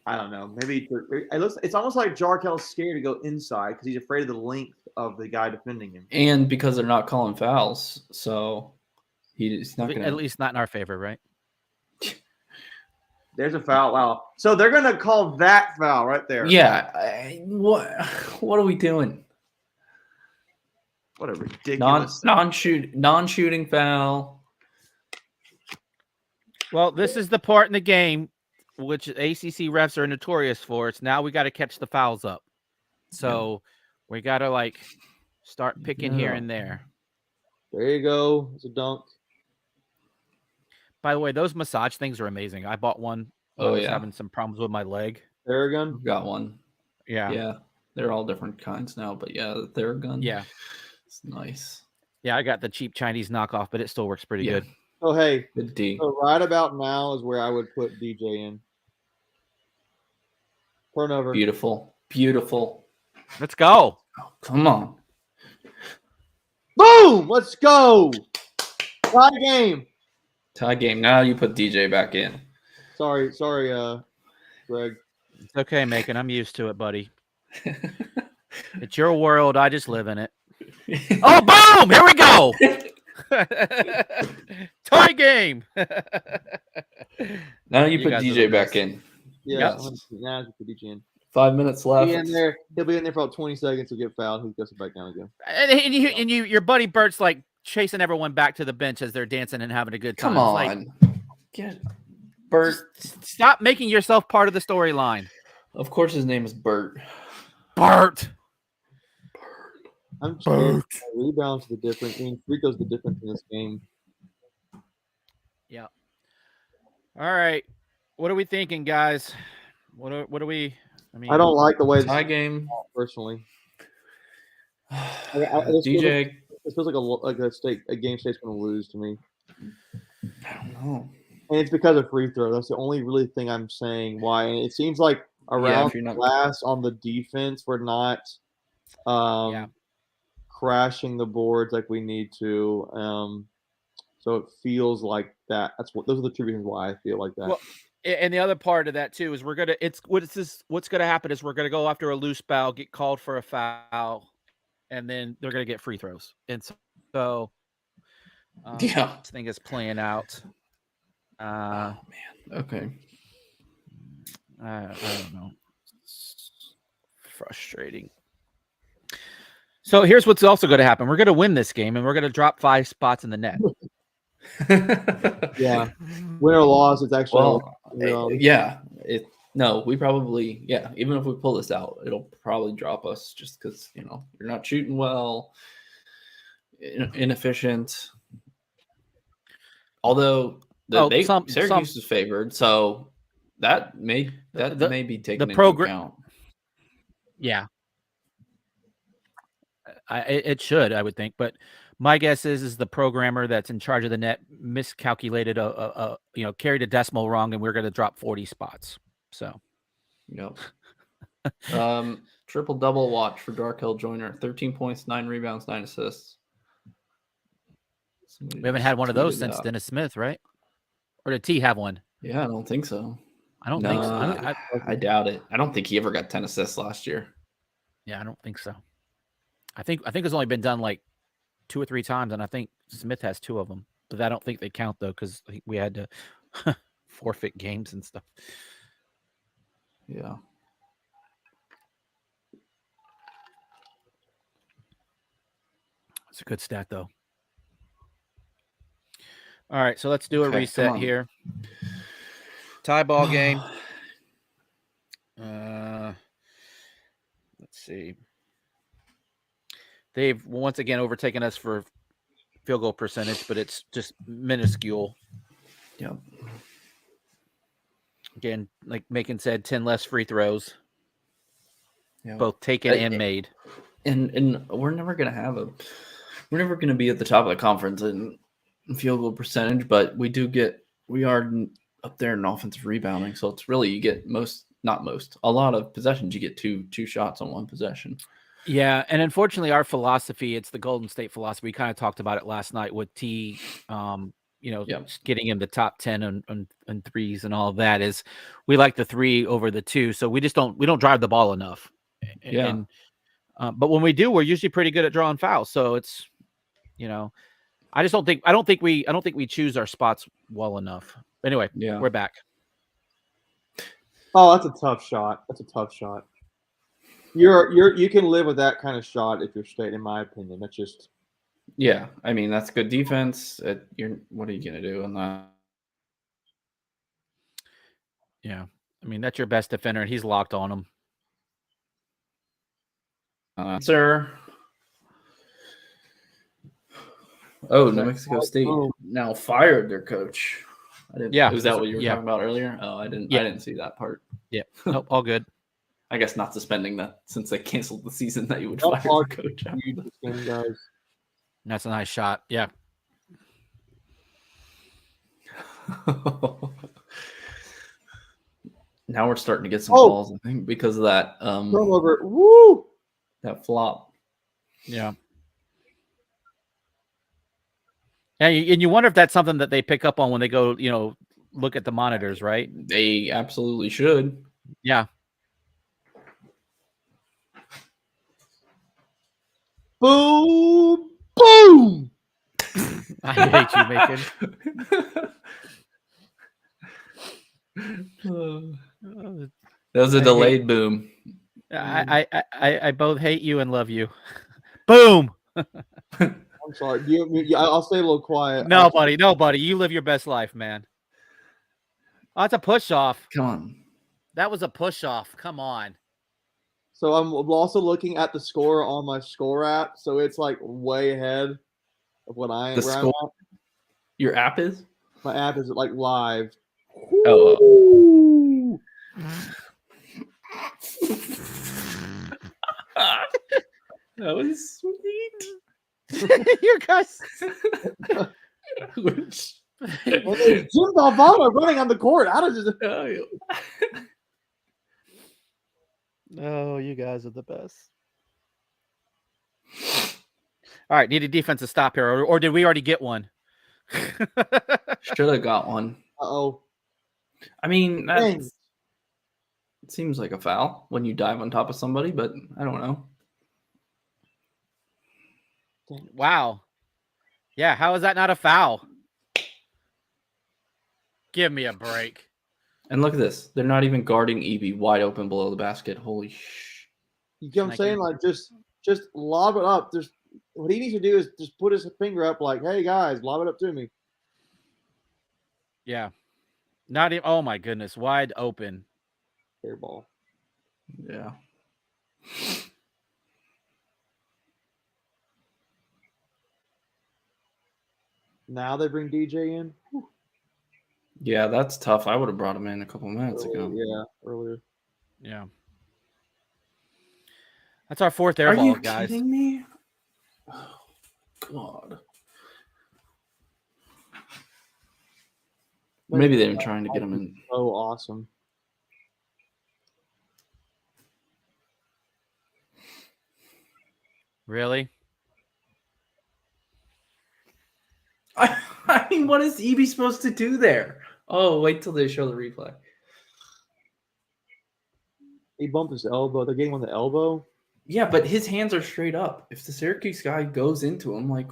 I don't know. Maybe it's almost like Jarkel's scared to go inside because he's afraid of the length of the guy defending him. And because they're not calling fouls, so he's not going to. At least not in our favor, right? There's a foul. Wow. So they're going to call that foul right there. Yeah. What are we doing? What a ridiculous. Non-shooting foul. Well, this is the part in the game which ACC refs are notorious for. It's now we got to catch the fouls up. So we got to start picking here and there. There you go. It's a dunk. By the way, those massage things are amazing. I bought one. I was having some problems with my leg. Theragun? Got one. Yeah. Yeah. They're all different kinds now, but yeah, the Theragun. Yeah. It's nice. Yeah, I got the cheap Chinese knockoff, but it still works pretty good. Oh, hey. Good D. So right about now is where I would put DJ in. Turnover. Beautiful. Beautiful. Let's go. Oh, come on. Boom! Let's go. Tie game. Tie game. Now you put DJ back in. Sorry, Greg. It's okay, Macon. I'm used to it, buddy. It's your world. I just live in it. Oh, boom! Here we go. Tie game. Now you You put guys are DJ the back best. in. Yeah, Yes. now you put DJ in. 5 minutes left. He'll be in there for about 20 seconds. He'll get fouled. He goes back down again. And your buddy Bert's like chasing everyone back to the bench as they're dancing and having a good time. Come It's like, on. Get Bert. stop making yourself part of the storyline. Of course his name is Bert. Bert. I'm sure rebounds the difference. I mean, free throws the difference in this game. Yeah. All right. What are we thinking, guys? What are we? I mean, I don't like the way Tie this game. personally. DJ. It feels like a game state's going to lose to me. I don't know. And it's because of free throw. That's the only really thing I'm saying why. And it seems like around if you're not- glass on the defense, we're not crashing the boards like we need to. So it feels like that. Those are the two reasons why I feel like that. Well, and the other part of that too is what's gonna happen is we're gonna go after a loose foul, get called for a foul, and then they're gonna get free throws. And so Yeah. this thing is playing out. Oh man. Okay. I don't know. It's frustrating. So here's what's also going to happen. We're going to win this game, and we're going to drop 5 spots in the net. Yeah. Win or loss, it's actually yeah. We probably even if we pull this out, it'll probably drop us just because you're not shooting well, inefficient. Although Syracuse is favored, so that may be taken into account. Yeah, it should, I would think, but my guess is the programmer that's in charge of the net miscalculated carried a decimal wrong, and we're going to drop 40 spots. So, yep. Triple double watch for Darkel Joyner: 13 points, 9 rebounds, 9 assists. We haven't had one of those since Dennis Smith, right? Or did T have one? Yeah, I don't think so. I don't think so. I doubt it. I don't think he ever got 10 assists last year. Yeah, I don't think so. I think it's only been done like 2 or 3 times, and I think Smith has 2 of them. But I don't think they count though, because we had to forfeit games and stuff. Yeah. It's a good stat though. All right, so let's do a reset here. Tie ball game. Let's see. They've once again overtaken us for field goal percentage, but it's just minuscule. Yep. Again, like Macon said, 10 less free throws. Yep. Both taken and made. And we're never gonna be at the top of the conference in field goal percentage, but we are up there in offensive rebounding. So it's really, you get a lot of possessions. You get two shots on one possession. Yeah, and unfortunately, our philosophy, it's the Golden State philosophy. We kind of talked about it last night with T, getting in the top 10 and threes and all of that, is we like the 3 over the 2. So we don't drive the ball enough. Yeah. And, but when we do, we're usually pretty good at drawing fouls. So it's, I don't think we choose our spots well enough. Anyway, we're back. Oh, that's a tough shot. You can live with that kind of shot if you're State, in my opinion. That's just. Yeah, I mean, that's good defense. What are you gonna do on that? Yeah, I mean, that's your best defender, and he's locked on him. Sir. Oh, New Mexico State now fired their coach. Was that what you were talking about earlier? Oh, I didn't see that part. Yeah, nope, all good. I guess not suspending that, since they canceled the season, that you would fire the coach. That's a nice shot. Yeah. Now we're starting to get some calls, I think, because of that that flop. Yeah. Yeah, and you wonder if that's something that they pick up on when they go, look at the monitors, right? They absolutely should. Yeah. Boom! Boom! I hate you, Macon. That was a delayed boom. I both hate you and love you. Boom! I'm sorry. I'll stay a little quiet. Nobody. You live your best life, man. Oh, that's a push off. Come on. That was a push off. Come on. So I'm also looking at the score on my score app. So it's like way ahead of what I am. Your app is? My app is like live. Oh. That was sweet. You guys. And there's Jim Valvano running on the court. How does this? Oh, you guys are the best. All right, need a defensive stop here, or did we already get one? Should have got one. Uh-oh. I mean, Dang. that seems like a foul when you dive on top of somebody, but I don't know. Wow. Yeah, how is that not a foul? Give me a break. And look at this. They're not even guarding Evie wide open below the basket. Holy sh! You get what I'm saying? Like, just lob it up. There's what he needs to do is just put his finger up, like, "Hey guys, lob it up to me." Yeah. Not even. Oh my goodness, wide open. Fair ball. Yeah. Now they bring DJ in. Whew. Yeah, that's tough. I would have brought him in a couple minutes ago. Yeah, earlier. Yeah. That's our fourth air Are ball, you guys. kidding me? Oh, God. Maybe they're trying to get him in. Oh, awesome. Really? I mean, what is Evie supposed to do there? Oh, wait till they show the replay. He bumped his elbow. They're getting on the elbow. Yeah, but his hands are straight up. If the Syracuse guy goes into him, like,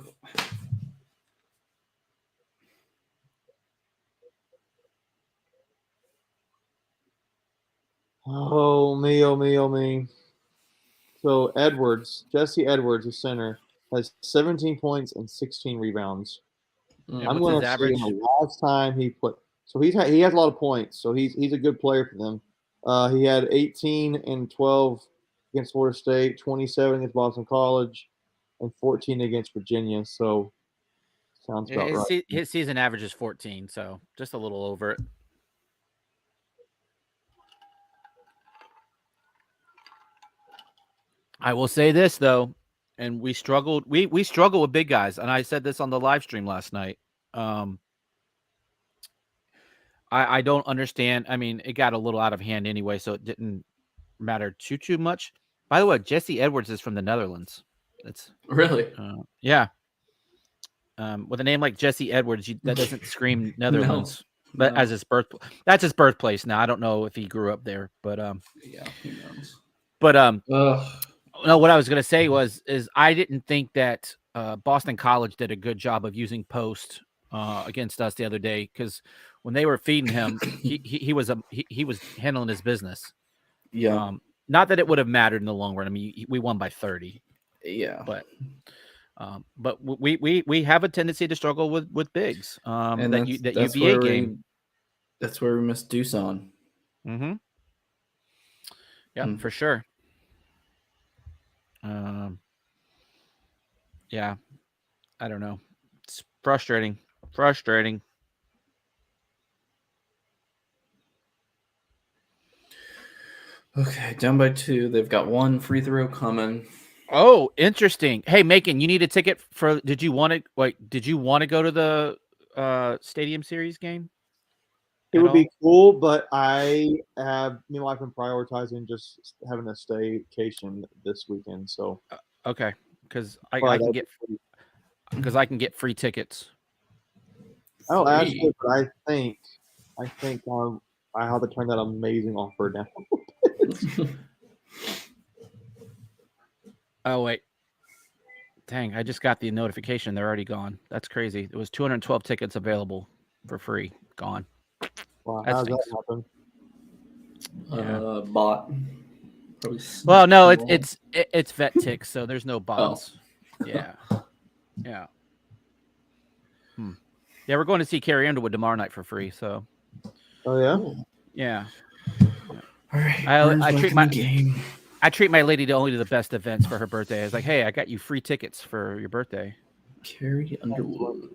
Oh me, oh me, oh me. So Edwards, Jesse Edwards, the center, has 17 points and 16 rebounds. Yeah, I'm what's going his to say average? the last time he put, so he has a lot of points. So he's a good player for them. He had 18 and 12 against Florida State, 27 against Boston College, and 14 against Virginia. So sounds about right. His season average is 14, so just a little over it. I will say this though, and we struggled. We struggle with big guys, and I said this on the live stream last night. I don't understand. I mean, it got a little out of hand anyway, so it didn't matter too much. By the way, Jesse Edwards is from the Netherlands. That's really? Yeah. With a name like Jesse Edwards, that doesn't scream Netherlands. But No. as that's his birthplace. Now I don't know if he grew up there, but Yeah, who knows? But Ugh. no, what I was gonna say is I didn't think that Boston College did a good job of using post against us the other day, because when they were feeding him, he was handling his business. Yeah. Not that it would have mattered in the long run. I mean, we won by 30. Yeah. But we have a tendency to struggle with bigs. And that that's UVA where game. That's where we missed Doosan. Mm-hmm. Yeah, for sure. Yeah, I don't know. It's frustrating. Okay, down by 2. They've got one free throw coming. Oh, interesting. Hey, Macon, you need a ticket for? Did you want to go to the Stadium Series game? It would be cool, but me and my wife been prioritizing just having a staycation this weekend. So okay, because I can get free tickets. Oh, actually, but I think I have to turn that amazing offer down. Oh wait, dang! I just got the notification. They're already gone. That's crazy. It was 212 tickets available for free. Gone. Wow, how's that happen? Yeah. Bot. Well, no, it's vet ticks, so there's no bots. Oh. Yeah. Yeah. Yeah, we're going to see Carrie Underwood tomorrow night for free. So. Oh yeah. Yeah. All right. I treat my lady to only the best events for her birthday. I was like, hey, I got you free tickets for your birthday. Carrie Underwood.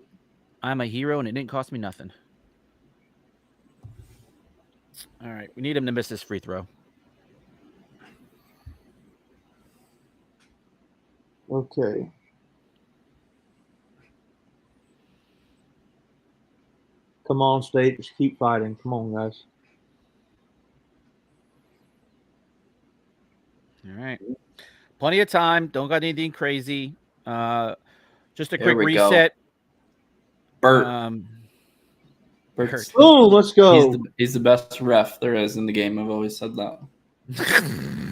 I'm a hero, and it didn't cost me nothing. All right, we need him to miss this free throw. Okay. Come on, State. Just keep fighting. Come on, guys. All right. Plenty of time. Don't got anything crazy. Just a There quick we go. reset. Bert. Bert. Oh, let's go. He's the best ref there is in the game. I've always said that.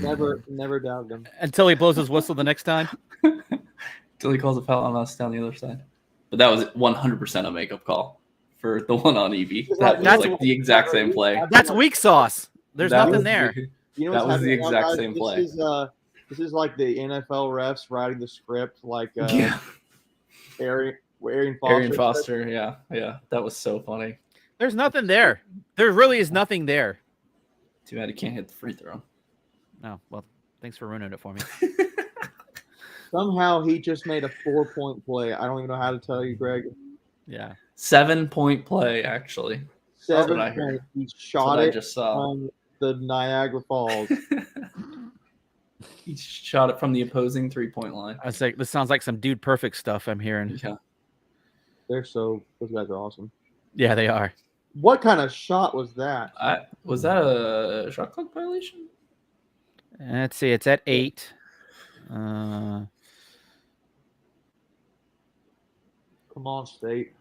Never doubted him. Until he blows his whistle the next time. Until he calls a foul on us down the other side. But that was 100% a makeup call for the one on Evie. That was like the exact same play. That's weak sauce. There's That nothing was there. You know That what's was the happening now, exact guys? same play. This is like the NFL refs writing the script, like Yeah. Arian Foster. Yeah. That was so funny. There's nothing there. There really is nothing there. Too bad he can't hit the free throw. Oh, well, thanks for ruining it for me. Somehow he just made a 4-point play. I don't even know how to tell you, Greg. Yeah. 7-point play, actually. 7 what I heard. points. He That's shot what I it just saw. from the Niagara Falls. He shot it from the opposing 3-point line. I was like, this sounds like some dude perfect stuff I'm hearing. Yeah. Those guys are awesome. Yeah, they are. What kind of shot was that? Was that a shot clock violation? Let's see. It's at 8. Come on, State.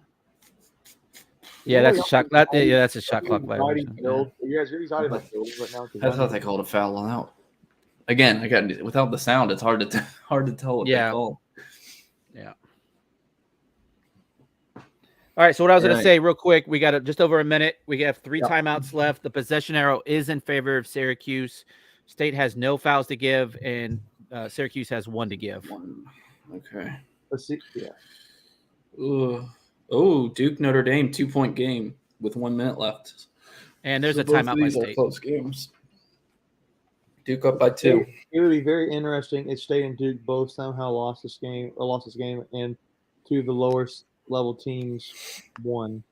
Yeah, that's a shot. That's a shot clock Already violation. killed. You guys really already killed right now. I thought they called a foul on out. Again, without the sound, it's hard to tell what they call. Yeah. All right. So what I was going Right. to say real quick, we got just over a minute. We have 3 timeouts left. The possession arrow is in favor of Syracuse. State has no fouls to give, and Syracuse has 1 to give. Okay. Let's see. Yeah. Ooh. Oh, Duke Notre Dame 2-point game with 1 minute left. And there's a both timeout of by these are State. close games. Duke up by 2. It would be very interesting if State and Duke both somehow lost this game, and 2 of the lowest level teams won.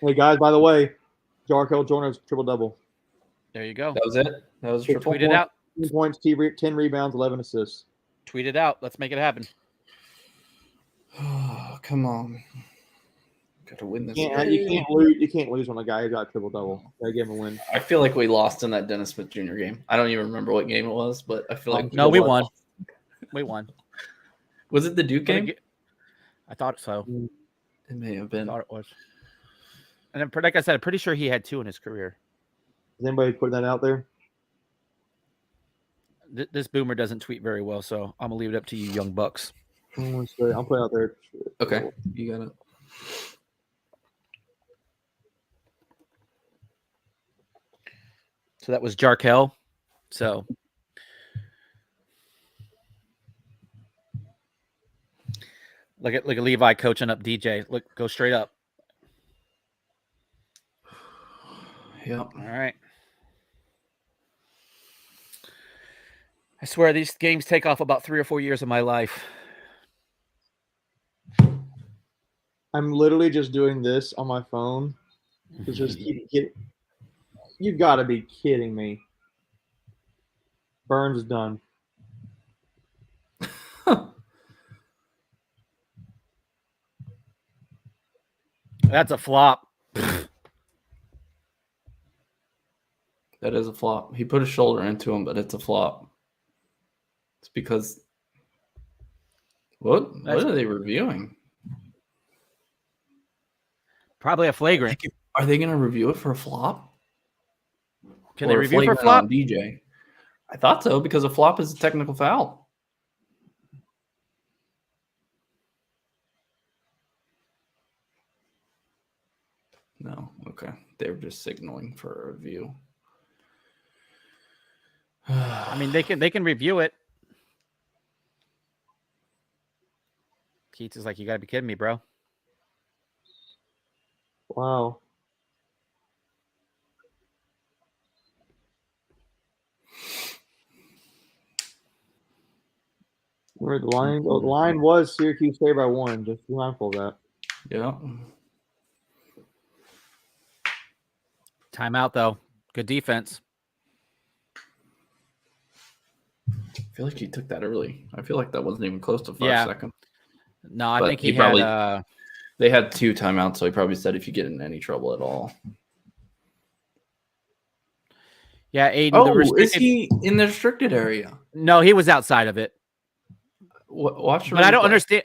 Hey guys, by the way, Jarkel Joyner's triple double. There you go. That was it. That was triple. Tweet it out. 10 points, 10 rebounds, 11 assists. Tweet it out. Let's make it happen. Oh, come on. Got to win this. You can't lose when a guy got triple double. Gotta give him a win. I feel like we lost in that Dennis Smith Jr. game. I don't even remember what game it was, but I feel like No, we won. We won. Was it the Duke game? I thought so. It may have I been. thought it was. And then, like I said, I'm pretty sure he had 2 in his career. Is anybody putting that out there? This boomer doesn't tweet very well, so I'm gonna leave it up to you, young bucks. I'll put it out there. Okay, you got it. So that was Jarkel. So look at Levi coaching up DJ. Look, go straight up. Yep. All right. I swear these games take off about 3 or 4 years of my life. I'm literally just doing this on my phone. To just keep you got to be kidding me. Burns is done. That's a flop. That is a flop. He put his shoulder into him, but it's a flop. It's because what are they reviewing? Probably a flagrant. Are they going to review it for a flop? Can they Or a review for flagrant flop? on DJ? I thought so because a flop is a technical foul. No, okay. They were just signaling for a review. I mean, they can review it. Keats is like, you got to be kidding me, bro. Wow. Where the line? The line was Syracuse favored by 1. Just be mindful of that. Yeah. Timeout though. Good defense. I feel like he took that early. I feel like that wasn't even close to 5 Yeah. seconds. No, I But think he he probably- had They had 2 timeouts, so he probably said if you get in any trouble at all. Yeah, Aiden. Oh, is he in the restricted area? No, he was outside of it. Watch. But I don't understand.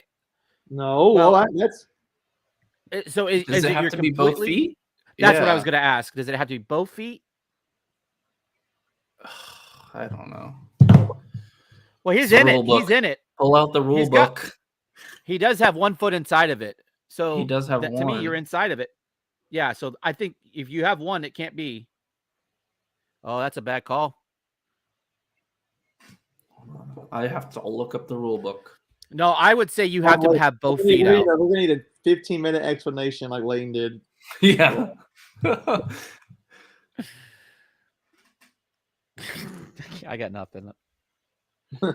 No, Well, that's So Does is it it have your to be both completely? feet? That's what I was going to ask. Does it have to be both feet? I don't know. Well, he's in it. He's in it. Pull out the rule book. He does have 1 foot inside of it. So He does have to one. me, you're inside of it. Yeah. So I think if you have one, it can't be. Oh, that's a bad call. I have to look up the rule book. No, I would say you have to have both feet we're out. gonna need a 15-minute explanation like Layton did. Yeah. I got nothing. Oh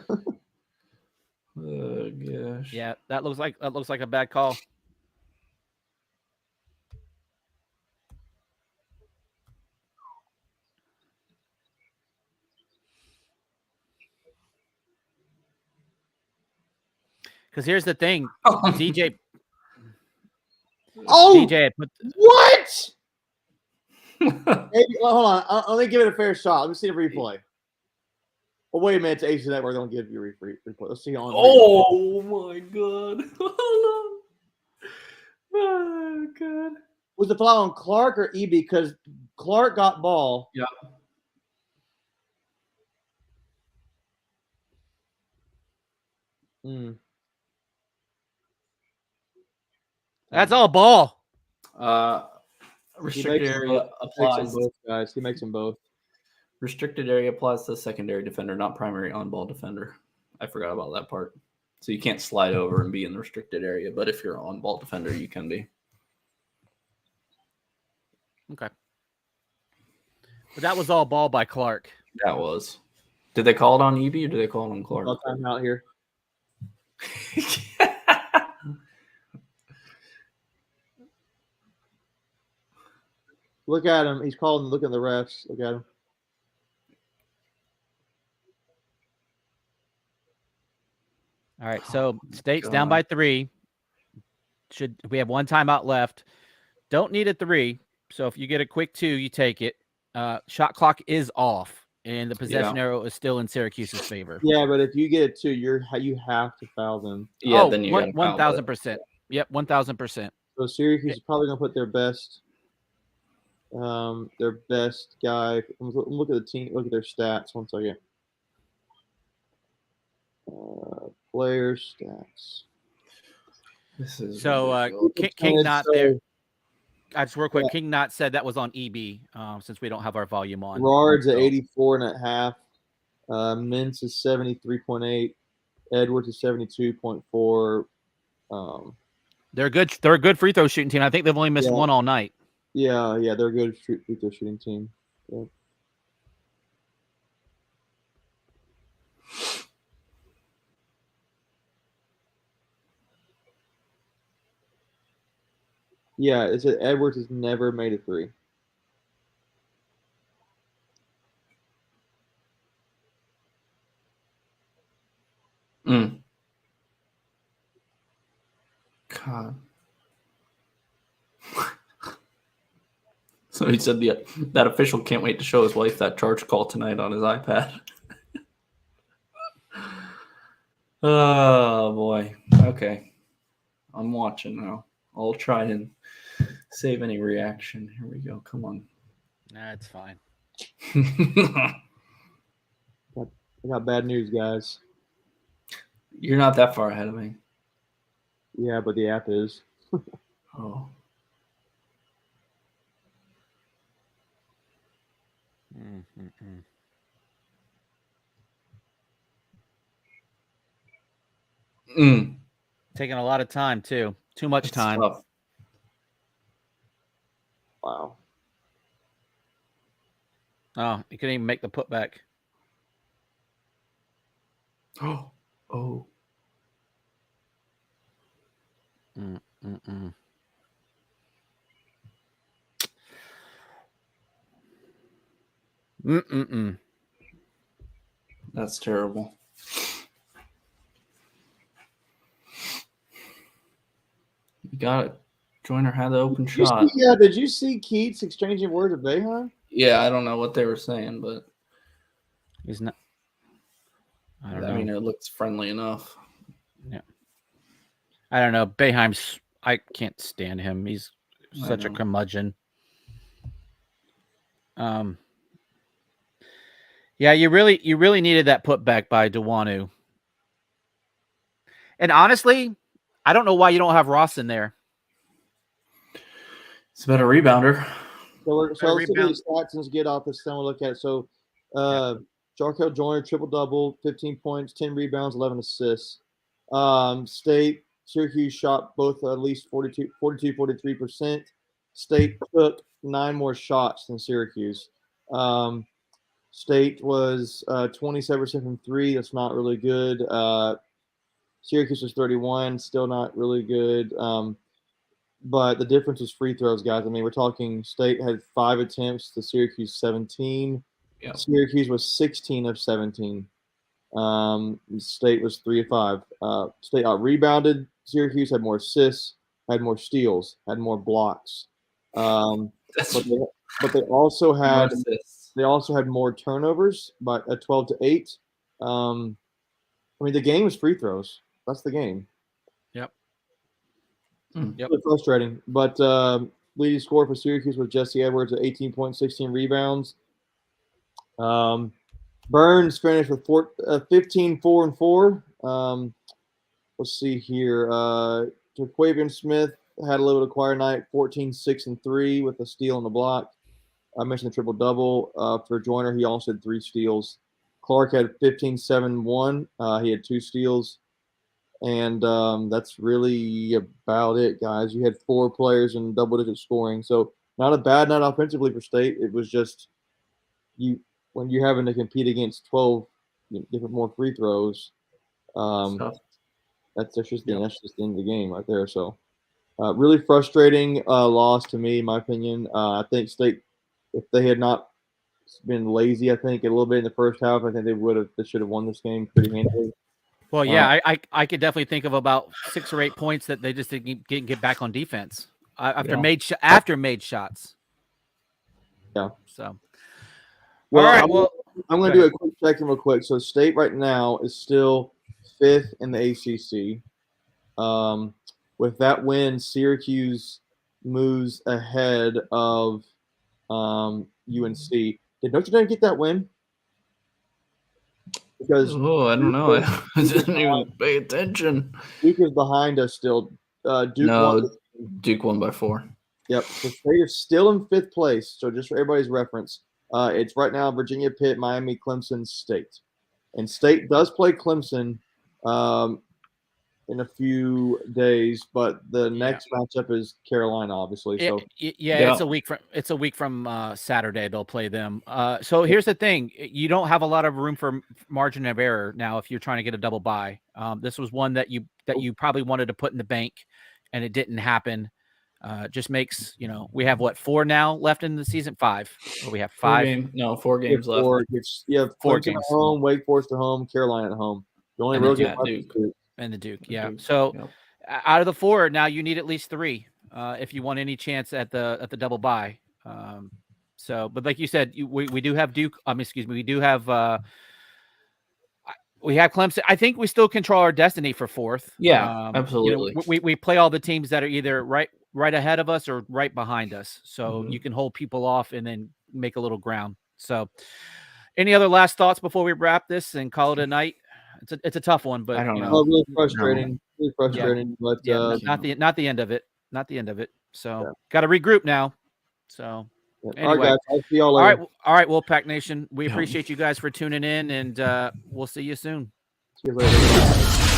gosh. Yeah, that looks like a bad call. Because here's the thing, DJ. Oh, DJ, what? Hey, hold on. Let me give it a fair shot. Let me see the replay. Well, wait a minute. It's AC Network. Don't give you a replay. Let's see on. Oh my god. Oh god. Was the foul on Clark or EB? Because Clark got ball. Yeah. that's all ball. Restricted area applies. Both guys. He makes them both. Restricted area applies to secondary defender, not primary on-ball defender. I forgot about that part. So you can't slide over and be in the restricted area, but if you're an on-ball defender, you can be. Okay. But that was all ball by Clark. That was. Did they call it on EB or did they call it on Clark? No time out here. Look at him. He's calling. Look at the refs. Look at him. All right. So State's down by 3. We have 1 timeout left. Don't need a 3. So if you get a quick 2, you take it. Shot clock is off, and the possession arrow is still in Syracuse's favor. Yeah, but if you get it 2, you have to foul them. Yeah, then you 1,000%. Yep, 1,000%. So Syracuse is probably gonna put their best guy. Look at the team. Look at their stats. 1 second. Player stats. This is so King not there. I just real quick. King not said that was on EB since we don't have our volume on. Gerard's at 84.5. Mintz is 73.8. Edwards is 72.4. They're good. They're a good free throw shooting team. I think they've only missed 1 all night. Yeah, they're a good free throw shooting team. Yeah. Yeah, it's that Edwards has never made a 3. God. So he said that official can't wait to show his wife that charge call tonight on his iPad. Oh boy. Okay. I'm watching now. I'll try and save any reaction. Here we go. Come on. That's fine. I got bad news, guys. You're not that far ahead of me. Yeah, but the app is. Oh. Taking a lot of time too. Too much time. Tough. Wow. Oh, you couldn't even make the putback. Oh. That's terrible. You got it. Joyner had the open Did you shot. see, did you see Keats exchanging words with Boeheim? Yeah, I don't know what they were saying, but He's not. I don't I know. mean, it looks friendly enough. I don't know. Boeheim's. I can't stand him. He's such a know. curmudgeon. Yeah, you really needed that putback by Dewanu. And honestly, I don't know why you don't have Ross in there. It's a better rebounder. So let's look at rebound. the stats and let's get off this. Then we'll look at it. So, Jarkel Joyner, triple-double, 15 points, 10 rebounds, 11 assists. State, Syracuse shot both at least 43%. State took 9 more shots than Syracuse. State was 27% from 3. That's not really good. Syracuse was 31, still not really good. But the difference is free throws, guys. I mean, we're talking State had 5 attempts to Syracuse 17. Yep. Syracuse was 16 of 17. State was 3 of 5. State out rebounded. Syracuse had more assists, had more steals, had more blocks. But they also had more turnovers, but at 12-8. I mean, the game was free throws. That's the game. Yep. Really frustrating. But leading scorer for Syracuse was Jesse Edwards at 18 points, 16 rebounds. Burns finished with 15, 4, and 4. Let's see here. Jaquavian Smith had a little bit of choir night, 14, 6, and 3 with a steal and a block. I mentioned the triple-double. For Joyner, he also had 3 steals. Clark had 15, 7, 1. He had 2 steals. And that's really about it, guys. You had 4 players in double-digit scoring. So not a bad night offensively for State. It was just when you're having to compete against 12 different more free throws, that's just the end of the game right there. So really frustrating loss to me, in my opinion. I think State, if they had not been lazy, I think a little bit in the first half, I think they should have won this game pretty handily. Well, yeah, I could definitely think of about 6 or 8 points that they just didn't get back on defense after made shots. Yeah. So. Well, all right. I'm going to do a quick check-in real quick. So State right now is still 5th in the ACC. With that win, Syracuse moves ahead of UNC. Did Notre Dame get that win? Because I don't know. I didn't even pay attention. Duke is behind us still. Duke won by 4. Yep. So State is still in 5th place. So just for everybody's reference, it's right now Virginia, Pitt, Miami, Clemson, State. And State does play Clemson in a few days, but the next matchup is Carolina, obviously. So it's a week from Saturday they'll play them. So here's the thing: you don't have a lot of room for margin of error now if you're trying to get a double bye. This was one that you probably wanted to put in the bank, and it didn't happen. Just makes we have 4 now left in the season? 5. Or we have 5. 4 games left. You have 4 Clemson games at home, Wake Forest at home, Carolina at home. The only real game Duke. And the Duke, So out of the 4, now you need at least 3 if you want any chance at the double bye. But like you said, we do have Duke. We do have we have Clemson. I think we still control our destiny for 4th. Yeah, absolutely. We play all the teams that are either right ahead of us or right behind us, so you can hold people off and then make a little ground. So, any other last thoughts before we wrap this and call it a night? It's a tough one, but I don't know. Really frustrating. Really frustrating. But not the end of it. Not the end of it. So got to regroup now. So anyway, all right, guys. I'll see y'all later. All right, Wolfpack Nation. We appreciate you guys for tuning in, and we'll see you soon. See you later.